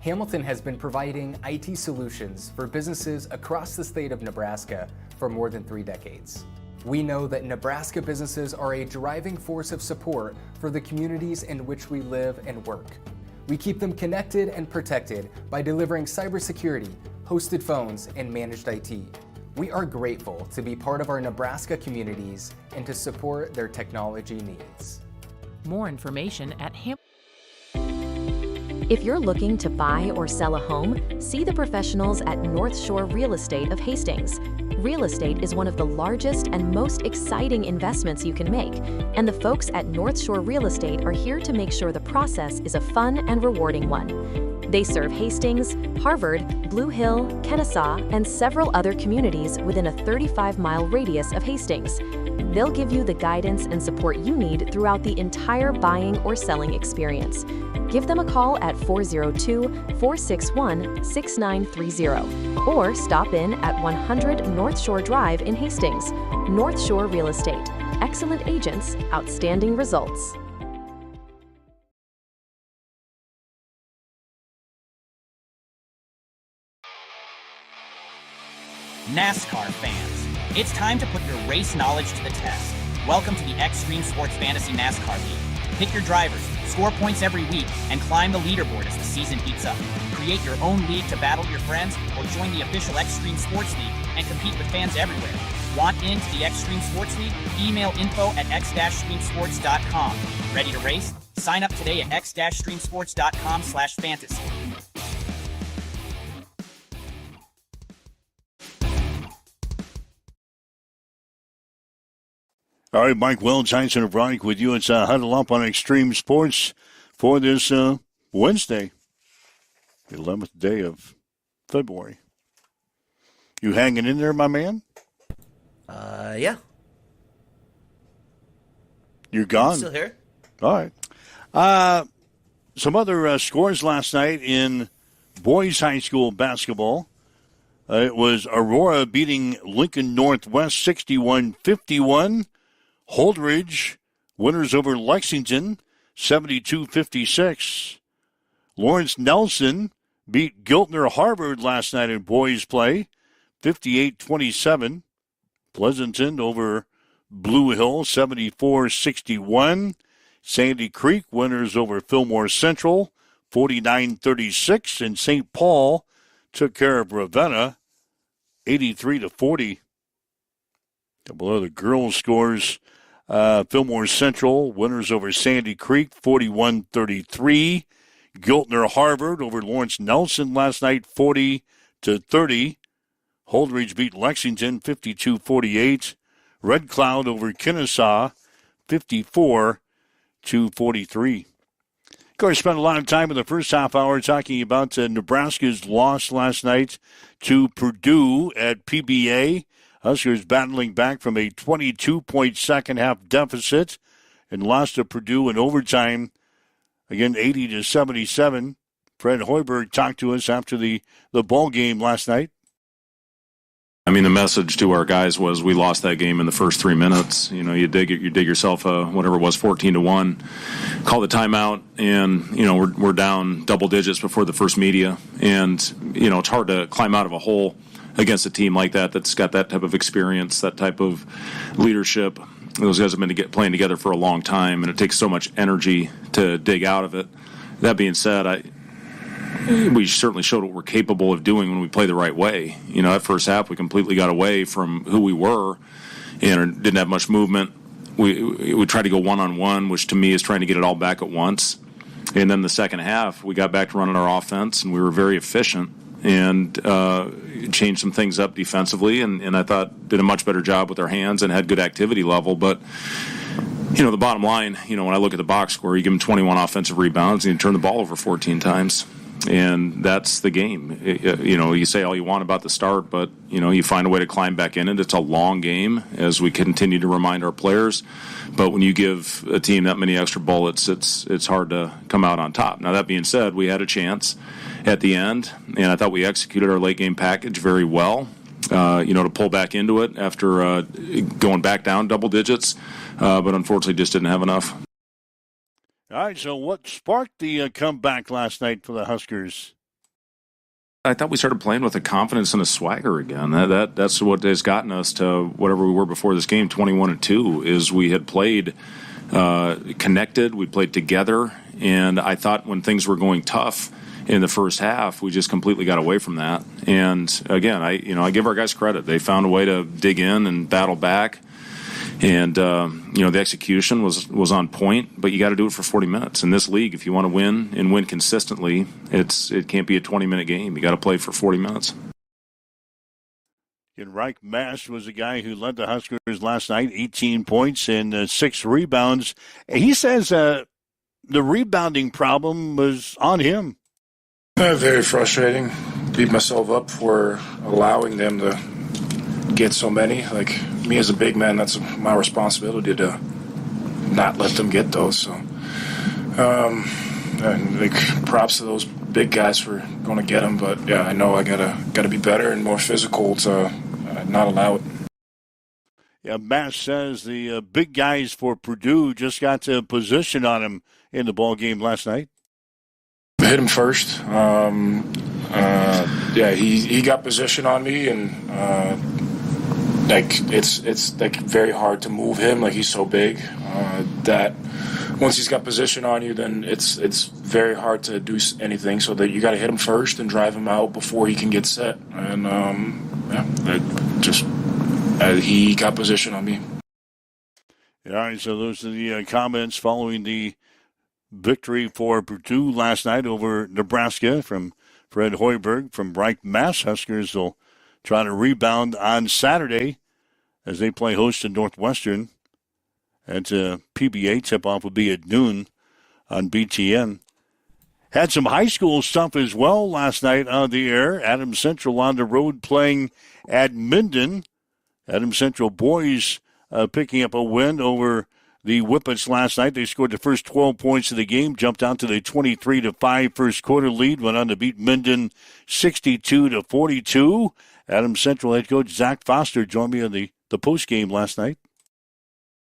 [SPEAKER 9] Hamilton has been providing IT solutions for businesses across the state of Nebraska for more than 3 decades. We know that Nebraska businesses are a driving force of support for the communities in which we live and work. We keep them connected and protected by delivering cybersecurity, hosted phones, and managed IT. We are grateful to be part of our Nebraska communities and to support their technology needs.
[SPEAKER 10] More information at
[SPEAKER 11] If you're looking to buy or sell a home, see the professionals at North Shore Real Estate of Hastings. Real estate is one of the largest and most exciting investments you can make, and the folks at North Shore Real Estate are here to make sure the process is a fun and rewarding one. They serve Hastings, Harvard, Blue Hill, Kennesaw, and several other communities within a 35-mile radius of Hastings. They'll give you the guidance and support you need throughout the entire buying or selling experience. Give them a call at 402-461-6930 or stop in at 100 North Shore Drive in Hastings. North Shore Real Estate. Excellent agents, outstanding results.
[SPEAKER 12] NASCAR fans, it's time to put your race knowledge to the test. Welcome to the Extreme Sports Fantasy NASCAR League. Pick your drivers, score points every week, and climb the leaderboard as the season heats up. Create your own league to battle your friends or join the official Xtreme Sports League and compete with fans everywhere. Want into the Xtreme Sports League? Email info@x-streamsports.com. Ready to race? Sign up today at x-streamsports.com/fantasy.
[SPEAKER 2] All right, Mike Wells, Tyson O'Brien with you. It's Huddle Up on Extreme Sports for this Wednesday, the 11th day of February. You hanging in there, my man?
[SPEAKER 3] Yeah.
[SPEAKER 2] You're gone.
[SPEAKER 3] I'm still here.
[SPEAKER 2] All right. Some other scores last night in boys high school basketball. It was Aurora beating Lincoln Northwest 61-51. Holdridge, winners over Lexington, 72-56. Lawrence Nelson beat Giltner Harvard last night in boys play, 58-27. Pleasanton over Blue Hill, 74-61. Sandy Creek, winners over Fillmore Central, 49-36. And St. Paul took care of Ravenna, 83-40. Couple other girls' scores. Fillmore Central, winners over Sandy Creek, 41-33. Giltner Harvard over Lawrence Nelson last night, 40-30. Holdridge beat Lexington, 52-48. Red Cloud over Kennesaw, 54-43. Of course, spent a lot of time in the first half hour talking about Nebraska's loss last night to Purdue at PBA. Huskers battling back from a 22-point second-half deficit and lost to Purdue in overtime, again 80-77. Fred Hoiberg talked to us after the ball game last night.
[SPEAKER 13] I mean, the message to our guys was we lost that game in the first 3 minutes. You know, you dig yourself whatever it was, 14-1. Call the timeout, and you know we're down double digits before the first media, and you know it's hard to climb out of a hole against a team like that that's got that type of experience, that type of leadership. Those guys have been playing together for a long time, and it takes so much energy to dig out of it. That being said, we certainly showed what we're capable of doing when we play the right way. You know, that first half we completely got away from who we were and didn't have much movement. We tried to go one-on-one, which to me is trying to get it all back at once. And then the second half, we got back to running our offense, and we were very efficient and changed some things up defensively, and I thought did a much better job with our hands and had good activity level. But, you know, the bottom line, you know, when I look at the box score, you give them 21 offensive rebounds and you turn the ball over 14 times. And that's the game. You know, you say all you want about the start, but, you know, you find a way to climb back in it. It's a long game, as we continue to remind our players. But when you give a team that many extra bullets, it's hard to come out on top. Now, that being said, we had a chance at the end, and I thought we executed our late game package very well, you know, to pull back into it after going back down double digits, but unfortunately just didn't have enough.
[SPEAKER 2] All right, so what sparked the comeback last night for the Huskers?
[SPEAKER 13] I thought we started playing with a confidence and a swagger again. That's what has gotten us to whatever we were before this game, 21-2, is we had played connected, we played together, and I thought when things were going tough in the first half, we just completely got away from that. And again, I give our guys credit. They found a way to dig in and battle back. And, you know, the execution was on point, but you got to do it for 40 minutes. In this league, if you want to win and win consistently, it can't be a 20-minute game. You got to play for 40 minutes.
[SPEAKER 2] And Reich Mast was the guy who led the Huskers last night, 18 points and 6 rebounds. He says the rebounding problem was on him.
[SPEAKER 14] Very frustrating. Beat myself up for allowing them to get so many. Like, me as a big man, that's my responsibility to not let them get those. So, and like, props to those big guys for going to get them. But yeah, I know I gotta be better and more physical to not allow it.
[SPEAKER 2] Yeah, Matt says the big guys for Purdue just got to position on him in the ball game last night.
[SPEAKER 14] Hit him first. Yeah, he got position on me, and like it's like very hard to move him. Like, he's so big that once he's got position on you, then it's very hard to do anything. So that you got to hit him first and drive him out before he can get set. And he got position on me.
[SPEAKER 2] All right, so those are the comments following the victory for Purdue last night over Nebraska from Fred Hoiberg from Bright. Mass Huskers will try to rebound on Saturday as they play host to Northwestern. That's a PBA. Tip-off will be at noon on BTN. Had some high school stuff as well last night on the air. Adams Central on the road playing at Minden. Adams Central boys picking up a win over the Whippets last night. They scored the first 12 points of the game, jumped out to the 23-5 first quarter lead, went on to beat Minden 62-42. Adams Central head coach Zach Foster joined me on the post game last night.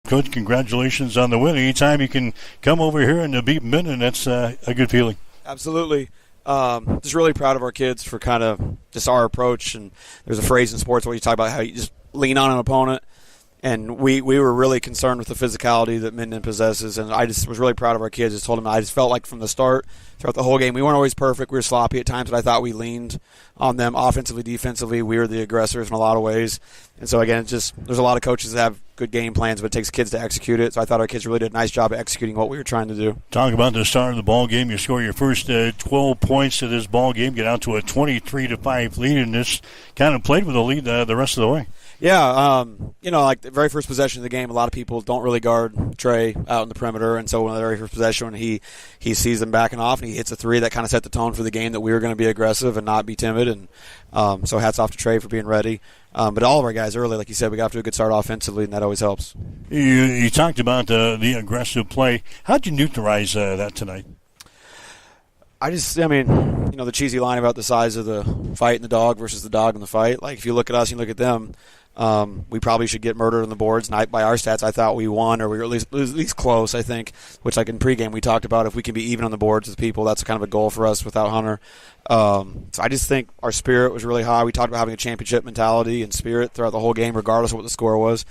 [SPEAKER 2] Coach, congratulations on the win. Anytime you can come over here and beat Minden, that's a good feeling.
[SPEAKER 15] Absolutely. Just really proud of our kids for kind of just our approach. And there's a phrase in sports where you talk about how you just lean on an opponent. And we were really concerned with the physicality that Minden possesses. And I just was really proud of our kids. Just told them I just felt like from the start, throughout the whole game, we weren't always perfect. We were sloppy at times, but I thought we leaned on them offensively, defensively. We were the aggressors in a lot of ways. And so, again, there's a lot of coaches that have good game plans, but it takes kids to execute it. So I thought our kids really did a nice job of executing what we were trying to do.
[SPEAKER 2] Talk about the start of the ball game. You score your first 12 points to this ball game, get out to a 23-5 lead, and this kind of played with the lead the rest of the way.
[SPEAKER 15] Yeah, like the very first possession of the game, a lot of people don't really guard Trey out in the perimeter, and so in the very first possession, when he sees them backing off and he hits a three, that kind of set the tone for the game that we were going to be aggressive and not be timid, and so hats off to Trey for being ready. But all of our guys early, like you said, we got off to a good start offensively, and that always helps.
[SPEAKER 2] You talked about the aggressive play. How'd you neutralize that tonight?
[SPEAKER 15] The cheesy line about the size of the fight and the dog versus the dog in the fight. Like, if you look at us and you look at them, we probably should get murdered on the boards. And by our stats, I thought we won, or we were at least close, I think, which, like in pregame, we talked about if we can be even on the boards with people, that's kind of a goal for us without Hunter. So I just think our spirit was really high. We talked about having a championship mentality and spirit throughout the whole game, regardless of what the score was.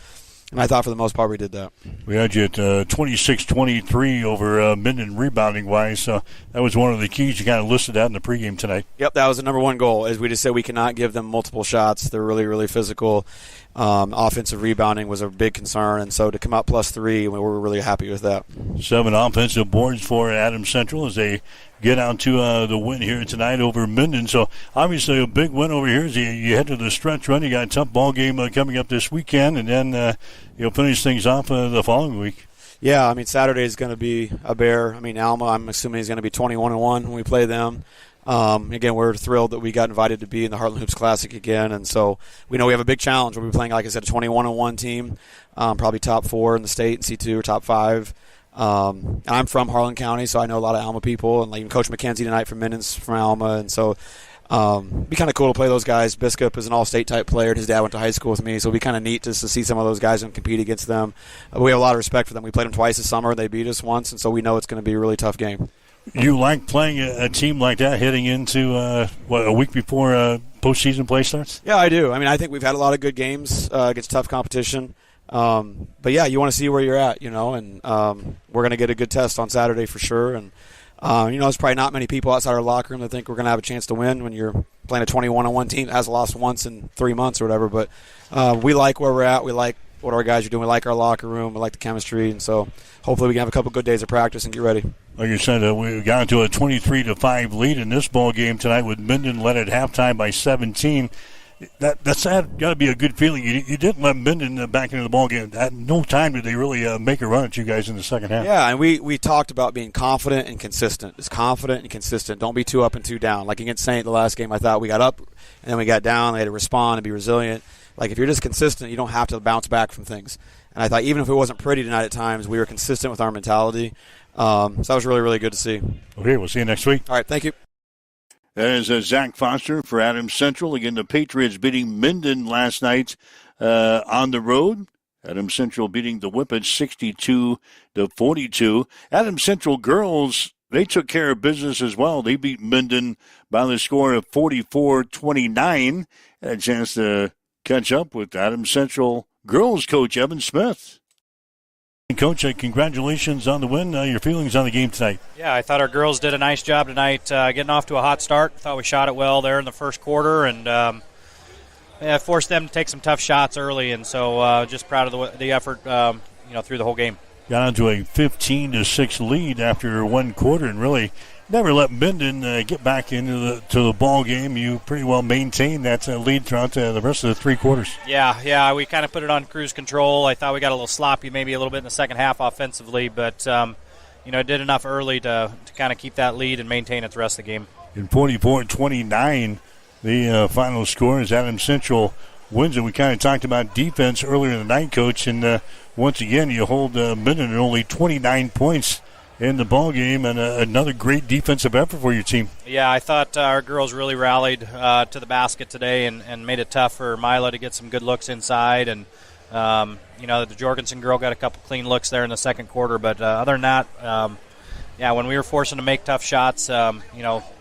[SPEAKER 15] And I thought for the most part we did that.
[SPEAKER 2] We had you at 26-23 over Minden rebounding-wise, so that was one of the keys. You kind of listed that in the pregame tonight.
[SPEAKER 15] Yep, that was the number one goal, is we just said we cannot give them multiple shots. They're really, really physical. Offensive rebounding was a big concern, and so to come out +3, we were really happy with that.
[SPEAKER 2] 7 offensive boards for Adams Central as they get out to the win here tonight over Minden. So obviously a big win over here as you head to the stretch run. You got a tough ball game coming up this weekend, and then you'll finish things off the following week.
[SPEAKER 15] Yeah, Saturday is going to be a bear. Alma, I'm assuming, is going to be 21-1 when we play them. Again, we're thrilled that we got invited to be in the Heartland Hoops Classic again, and so we know we have a big challenge. We'll be playing, like I said, a 21-1 team, probably top 4 in the state in C2 or top 5. And I'm from Harlan County, so I know a lot of Alma people, and even Coach McKenzie tonight from Minden's from Alma, and so it'd be kind of cool to play those guys. Biscup is an all-state type player, and his dad went to high school with me, so it'd be kind of neat just to see some of those guys and compete against them. We have a lot of respect for them. We played them twice this summer. They beat us once, and so we know it's going to be a really tough game.
[SPEAKER 2] You like playing a team like that heading into, a week before postseason play starts?
[SPEAKER 15] Yeah, I do. I think we've had a lot of good games against tough competition. But, yeah, you want to see where you're at, and we're going to get a good test on Saturday for sure. And, there's probably not many people outside our locker room that think we're going to have a chance to win when you're playing a 21-1 team that has lost once in 3 months or whatever. But we like where we're at. We like what our guys are doing. We like our locker room. We like the chemistry. And so hopefully we can have a couple good days of practice and get ready.
[SPEAKER 2] Like you said, we got into a 23-5 lead in this ball game tonight with Minden led at halftime by 17. That's got to be a good feeling. You didn't let Minden back into the ball game. At no time did they really make a run at you guys in the second half.
[SPEAKER 15] Yeah, and we talked about being confident and consistent. It's confident and consistent. Don't be too up and too down. Like against Saint the last game, I thought we got up and then we got down. They had to respond and be resilient. Like if you're just consistent, you don't have to bounce back from things. And I thought even if it wasn't pretty tonight at times, we were consistent with our mentality. So that was really, really good to see.
[SPEAKER 2] Okay, we'll see you next week.
[SPEAKER 15] All right, thank you.
[SPEAKER 2] That is Zach Foster for Adams Central. Again, the Patriots beating Minden last night on the road. Adams Central beating the Whippets 62-42. Adams Central girls, they took care of business as well. They beat Minden by the score of 44-29. Had a chance to catch up with Adams Central girls coach Evan Smith. Coach, congratulations on the win. Your feelings on the game tonight?
[SPEAKER 16] Yeah, I thought our girls did a nice job tonight getting off to a hot start. Thought we shot it well there in the first quarter, and forced them to take some tough shots early, and so just proud of the effort through the whole game.
[SPEAKER 2] Got onto a 15-6 lead after one quarter and really never let Minden get back into the ball game. You pretty well maintained that lead throughout the rest of the three quarters.
[SPEAKER 16] Yeah, we kind of put it on cruise control. I thought we got a little sloppy maybe a little bit in the second half offensively, but did enough early to kind of keep that lead and maintain it the rest of the game.
[SPEAKER 2] In 44-29, the final score is Adams Central wins it. We kind of talked about defense earlier in the night, Coach, and once again you hold Minden at only 29 points in the ball game, and another great defensive effort for your team.
[SPEAKER 16] Yeah, I thought our girls really rallied to the basket today and made it tough for Mila to get some good looks inside, and the Jorgensen girl got a couple clean looks there in the second quarter, but other than that, when we were forcing to make tough shots,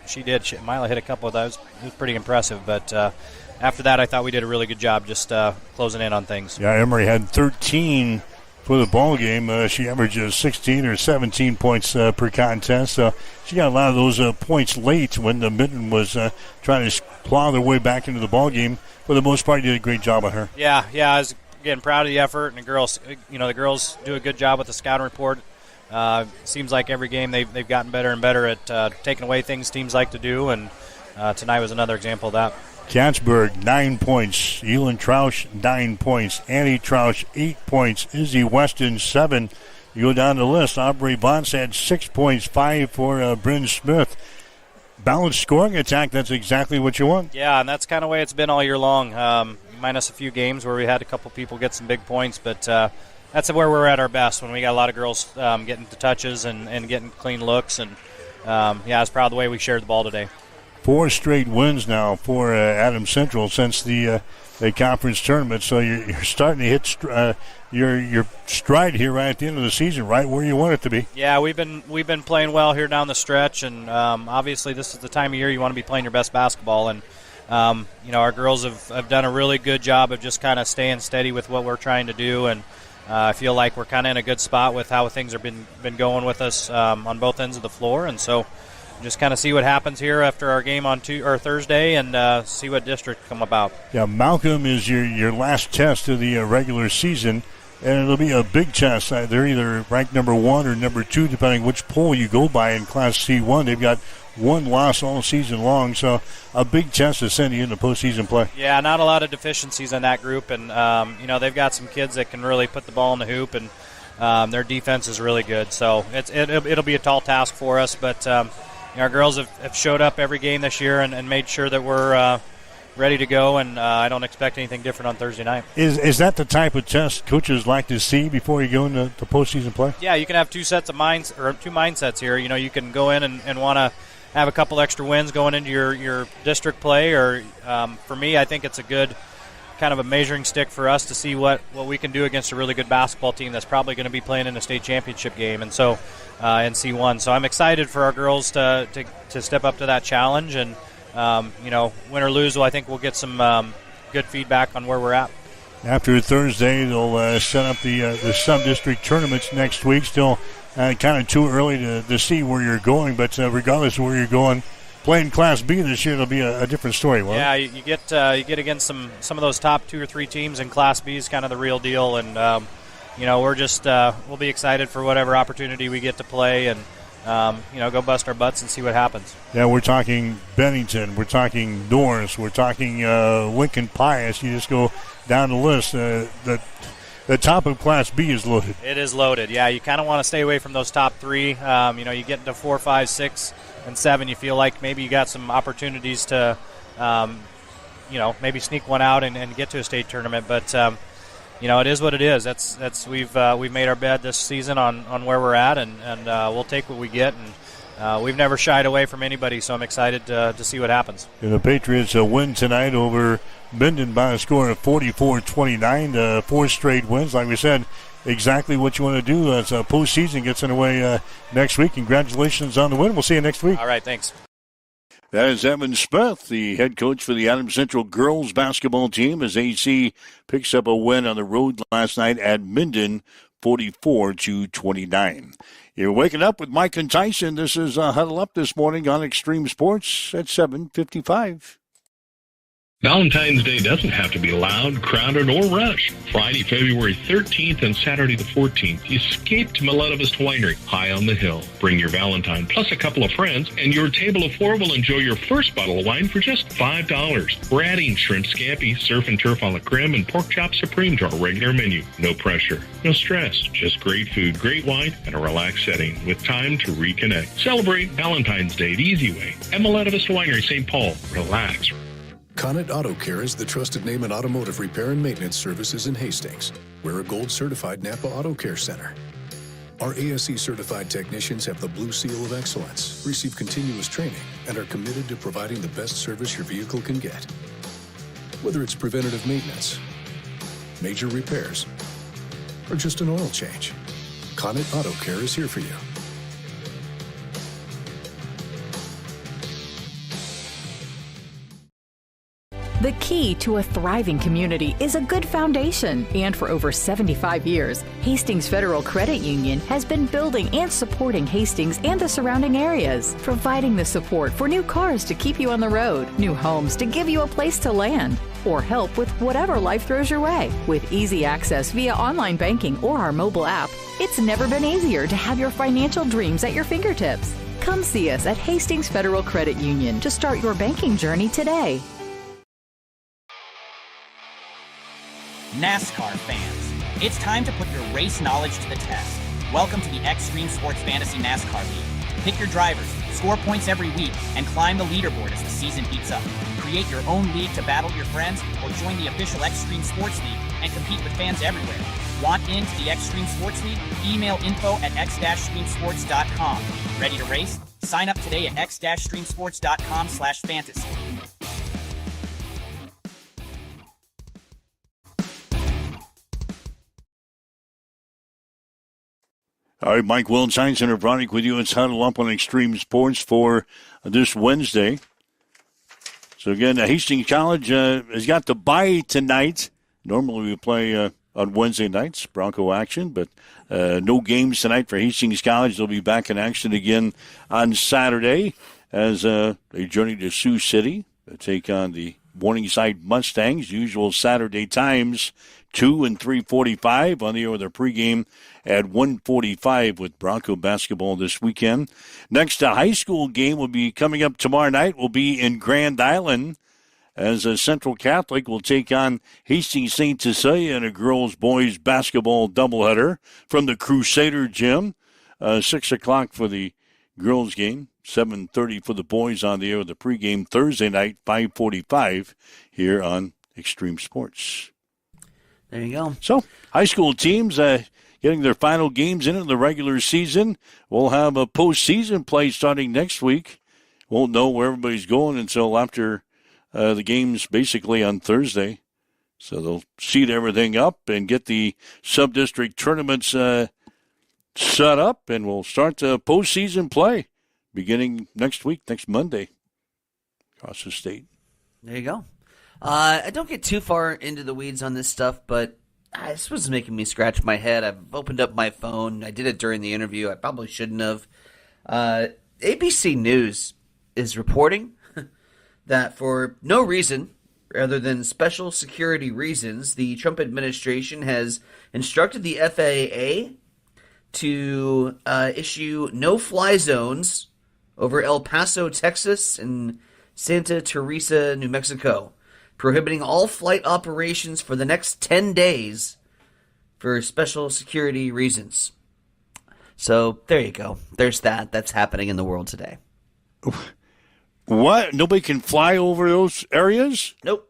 [SPEAKER 16] she did. Mila hit a couple of those. It was pretty impressive, but after that I thought we did a really good job just closing in on things.
[SPEAKER 2] Yeah, Emery had 13 for the ball game. She averages 16 or 17 points per contest. She got a lot of those points late when the Minden was trying to claw their way back into the ball game. For the most part, you did a great job on her.
[SPEAKER 16] Yeah, I was again proud of the effort, and the girls do a good job with the scouting report. Seems like every game they've gotten better and better at taking away things teams like to do, and tonight was another example of that.
[SPEAKER 2] Katzberg, 9 points. Elin Trausch, 9 points. Annie Trausch, 8 points. Izzy Weston, 7. You go down the list. Aubrey Vance had 6 points, 5 for Bryn Smith. Balanced scoring attack, that's exactly what you want.
[SPEAKER 16] Yeah, and that's kind of the way it's been all year long, minus a few games where we had a couple people get some big points, but that's where we're at our best, when we got a lot of girls getting the touches and getting clean looks. And, I was proud of the way we shared the ball today.
[SPEAKER 2] 4 straight wins now for Adams Central since the conference tournament. So you're starting to hit your stride here right at the end of the season, right where you want it to be.
[SPEAKER 16] Yeah, we've been playing well here down the stretch, and obviously this is the time of year you want to be playing your best basketball. And our girls have done a really good job of just kind of staying steady with what we're trying to do, and I feel like we're kind of in a good spot with how things have been going with us on both ends of the floor, and so. Just kind of see what happens here after our game on Thursday, and see what district come about.
[SPEAKER 2] Yeah, Malcolm is your last test of the regular season, and it'll be a big test. They're either ranked number 1 or number 2, depending which poll you go by in Class C1. They've got 1 loss all season long, so a big test to send you into postseason play.
[SPEAKER 16] Yeah, not a lot of deficiencies in that group, and they've got some kids that can really put the ball in the hoop, and their defense is really good. So it'll be a tall task for us, but. Our girls have showed up every game this year and made sure that we're ready to go, and I don't expect anything different on Thursday night.
[SPEAKER 2] Is that the type of test coaches like to see before you go into the postseason play?
[SPEAKER 16] Yeah, you can have two mindsets here. You can go in and want to have a couple extra wins going into your district play, or for me, I think it's a good kind of a measuring stick for us to see what we can do against a really good basketball team that's probably going to be playing in a state championship game, and so in C1. So I'm excited for our girls to step up to that challenge, and win or lose, I think we'll get some good feedback on where we're at.
[SPEAKER 2] After Thursday, they'll set up the sub-district tournaments next week. Still kind of too early to see where you're going, but regardless of where you're going, playing Class B this year, it'll be a different story.
[SPEAKER 16] Yeah, you get against some of those top 2 or 3 teams in Class B is kind of the real deal, and we're just we'll be excited for whatever opportunity we get to play, and go bust our butts and see what happens.
[SPEAKER 2] Yeah, we're talking Bennington, we're talking Norris, we're talking Lincoln Pius. You just go down the list. The top of Class B is loaded.
[SPEAKER 16] It is loaded. Yeah, you kind of want to stay away from those top 3. You get into 4, 5, 6. And 7, you feel like maybe you got some opportunities to, maybe sneak one out and get to a state tournament. But it is what it is. We've made our bed this season on where we're at, and we'll take what we get. And we've never shied away from anybody, so I'm excited to see what happens.
[SPEAKER 2] And the Patriots win tonight over Minden by a score of 44-29. 4 straight wins, like we said. Exactly what you want to do as postseason gets underway next week. Congratulations on the win. We'll see you next week.
[SPEAKER 16] All right, thanks.
[SPEAKER 2] That is Evan Smith, the head coach for the Adams Central girls basketball team, as AC picks up a win on the road last night at Minden, 44-29. You're waking up with Mike and Tyson. This is Huddle Up this morning on Extreme Sports at 7:55.
[SPEAKER 17] Valentine's Day doesn't have to be loud, crowded, or rushed. Friday, February 13th and Saturday the 14th, escape to Miletovist Winery, high on the hill. Bring your Valentine plus a couple of friends, and your table of four will enjoy your first bottle of wine for just $5. We're adding shrimp scampi, surf and turf a la creme, and pork chop supreme to our regular menu. No pressure, no stress, just great food, great wine, and a relaxed setting with time to reconnect. Celebrate Valentine's Day the easy way. At Miletovist Winery, St. Paul. Relax.
[SPEAKER 18] Connet Auto Care is the trusted name in automotive repair and maintenance services in Hastings. We're a gold-certified Napa Auto Care Center. Our ASE-certified technicians have the Blue Seal of Excellence, receive continuous training, and are committed to providing the best service your vehicle can get. Whether it's preventative maintenance, major repairs, or just an oil change, Connet Auto Care is here for you.
[SPEAKER 10] The key to a thriving community is a good foundation. And for over 75 years, Hastings Federal Credit Union has been building and supporting Hastings and the surrounding areas, providing the support for new cars to keep you on the road, new homes to give you a place to land, or help with whatever life throws your way. With easy access via online banking or our mobile app, it's never been easier to have your financial dreams at your fingertips. Come see us at Hastings Federal Credit Union to start your banking journey today.
[SPEAKER 12] NASCAR fans, it's time to put your race knowledge to the test. Welcome to the Extreme Sports Fantasy NASCAR League. Pick your drivers, score points every week, and climb the leaderboard as the season heats up. Create your own league to battle your friends, or join the official Extreme Sports League and compete with fans everywhere. Want into the Extreme Sports League? Email info@x-streamsports.com. Ready to race? Sign up today at x-streamsports.com/fantasy.
[SPEAKER 2] All right, Mike Will, Science Center Product with you. It's Huddle Up on Extreme Sports for this Wednesday. So, again, Hastings College has got the bye tonight. Normally we play on Wednesday nights, Bronco action, but no games tonight for Hastings College. They'll be back in action again on Saturday as they journey to Sioux City to take on the Morningside Mustangs. Usual Saturday times, 2 and 3:45 on the air with their pregame at 1:45 with Bronco basketball this weekend. Next, a high school game will be coming up tomorrow night. Will be in Grand Island as Central Catholic will take on Hastings St. Cecilia in a girls-boys basketball doubleheader from the Crusader Gym. 6 o'clock for the girls game, 7:30 for the boys on the air with the pregame Thursday night, 5:45 here on Extreme Sports.
[SPEAKER 3] There you go.
[SPEAKER 2] So, high school teams getting their final games into the regular season. We'll have a postseason play starting next week. Won't know where everybody's going until after the games basically on Thursday. So they'll seed everything up and get the sub-district tournaments set up, and we'll start the postseason play beginning next week, next Monday, across the state.
[SPEAKER 3] There you go. I don't get too far into the weeds on this stuff, but this was making me scratch my head. I've opened up my phone. I did it during the interview. I probably shouldn't have. ABC News is reporting that for no reason rather than special security reasons, the Trump administration has instructed the FAA to issue no-fly zones over El Paso, Texas, and Santa Teresa, New Mexico, prohibiting all flight operations for the next 10 days for special security reasons. So there you go. There's that. That's happening in the world today.
[SPEAKER 2] What? Nobody can fly over those areas?
[SPEAKER 3] Nope.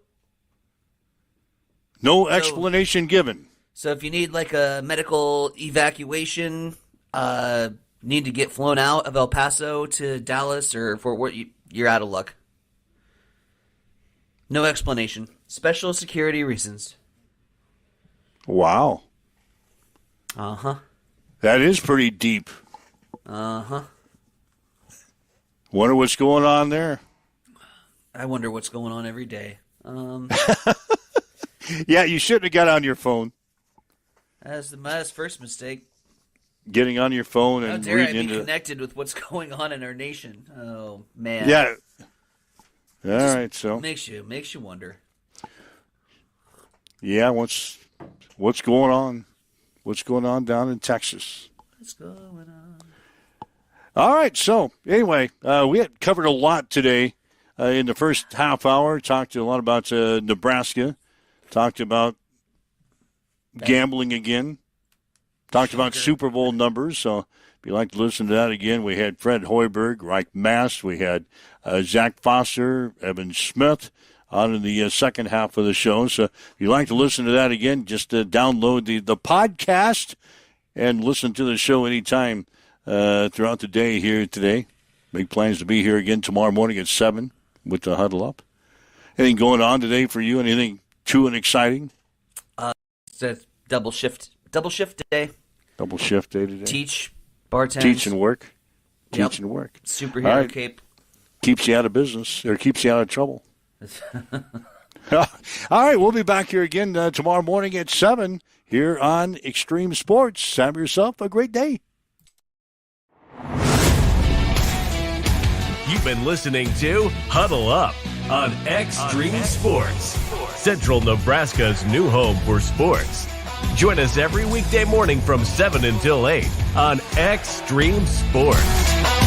[SPEAKER 2] No explanation given.
[SPEAKER 3] So if you need like a medical evacuation, need to get flown out of El Paso to Dallas or Fort Worth, you're out of luck. No explanation. Special security reasons.
[SPEAKER 2] Wow.
[SPEAKER 3] Uh-huh.
[SPEAKER 2] That is pretty deep.
[SPEAKER 3] Uh-huh.
[SPEAKER 2] Wonder what's going on there.
[SPEAKER 3] I wonder what's going on every day.
[SPEAKER 2] Yeah, you shouldn't have got on your phone.
[SPEAKER 3] That's my first mistake.
[SPEAKER 2] Getting on your phone
[SPEAKER 3] How
[SPEAKER 2] and
[SPEAKER 3] dare I
[SPEAKER 2] reading
[SPEAKER 3] be
[SPEAKER 2] into
[SPEAKER 3] connected with what's going on in our nation? Oh man.
[SPEAKER 2] Yeah. All
[SPEAKER 3] Just
[SPEAKER 2] right, so
[SPEAKER 3] makes you wonder.
[SPEAKER 2] yeah, what's going on? What's going on down in Texas?
[SPEAKER 3] What's going on?
[SPEAKER 2] All right, so anyway, we had covered a lot today in the first half hour. Talked a lot about Nebraska. Talked about gambling again. Talked about Super Bowl numbers. So if you'd like to listen to that again, we had Fred Hoiberg, Reich Mast. We had Zach Foster, Evan Smith on in the second half of the show. So if you'd like to listen to that again, just download the podcast and listen to the show anytime throughout the day here today. Make plans to be here again tomorrow morning at 7 with the Huddle Up. Anything going on today for you? Anything true and exciting?
[SPEAKER 3] It's a double shift day.
[SPEAKER 2] Double shift day today.
[SPEAKER 3] Teach, bartend.
[SPEAKER 2] Teach and work.
[SPEAKER 3] Yep.
[SPEAKER 2] Teach and work.
[SPEAKER 3] Superhero cape.
[SPEAKER 2] Keeps you out of business, or keeps you out of trouble. All right, we'll be back here again tomorrow morning at 7 here on Extreme Sports. Have yourself a great day.
[SPEAKER 19] You've been listening to Huddle Up on Extreme Sports, Central Nebraska's new home for sports. Join us every weekday morning from 7 until 8 on Extreme Sports.